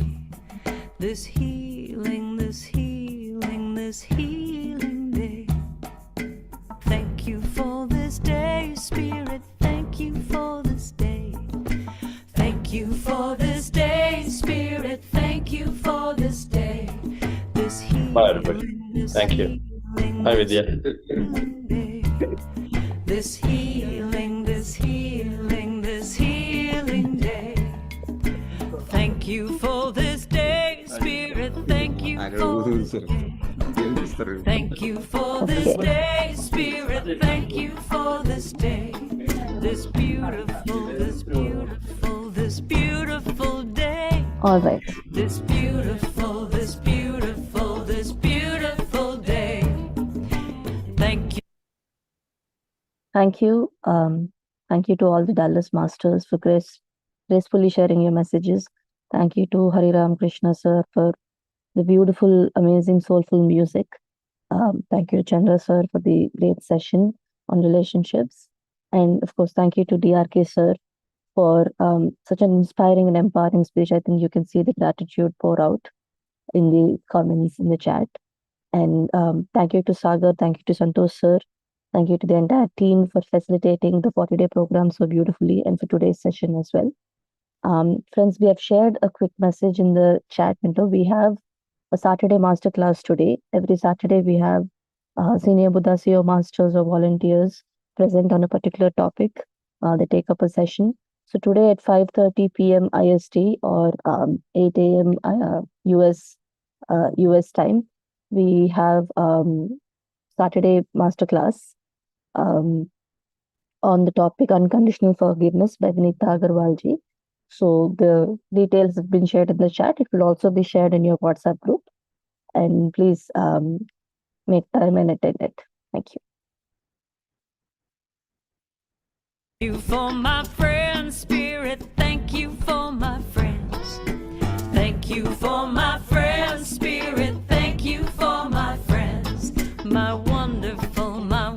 This healing, this healing, this healing day. Thank you for this day, Spirit. Thank you for this day. Thank you for this day, Spirit. Thank you for this day. This Bye, everybody. Thank you. Bye, Vidya. This healing, this healing, this healing day. Thank you for this day, Spirit. Thank you for this day. Thank you for this day, Spirit. Thank you for this day. This beautiful, this beautiful, this beautiful day. All right. This beautiful, this beautiful, this beautiful day. Thank you. Thank you. Thank you to all the Dallas Masters for gracefully sharing your messages. Thank you to Hariram Krishna sir for the beautiful, amazing, soulful music. Thank you, Chandra sir, for the great session on relationships. And of course, thank you to DRK sir for such an inspiring and empowering speech. I think you can see the gratitude pour out in the comments in the chat. And thank you to Sagar, thank you to Santosh sir, thank you to the entire team for facilitating the 40-day program so beautifully and for today's session as well. Friends, we have shared a quick message in the chat window. We have a Saturday masterclass today. Every Saturday we have senior Buddha CEO masters or volunteers present on a particular topic. They take up a session. So today at 5:30 p.m. IST or 8 a.m. US time, we have Saturday masterclass on the topic Unconditional Forgiveness by Vinita Agarwalji. So the details have been shared in the chat. It will also be shared in your WhatsApp group. And please make time and attend it. Thank you. Thank you for my friends, Spirit. Thank you for my friends. Thank you for my friends, Spirit. Thank you for my friends. My wonderful, my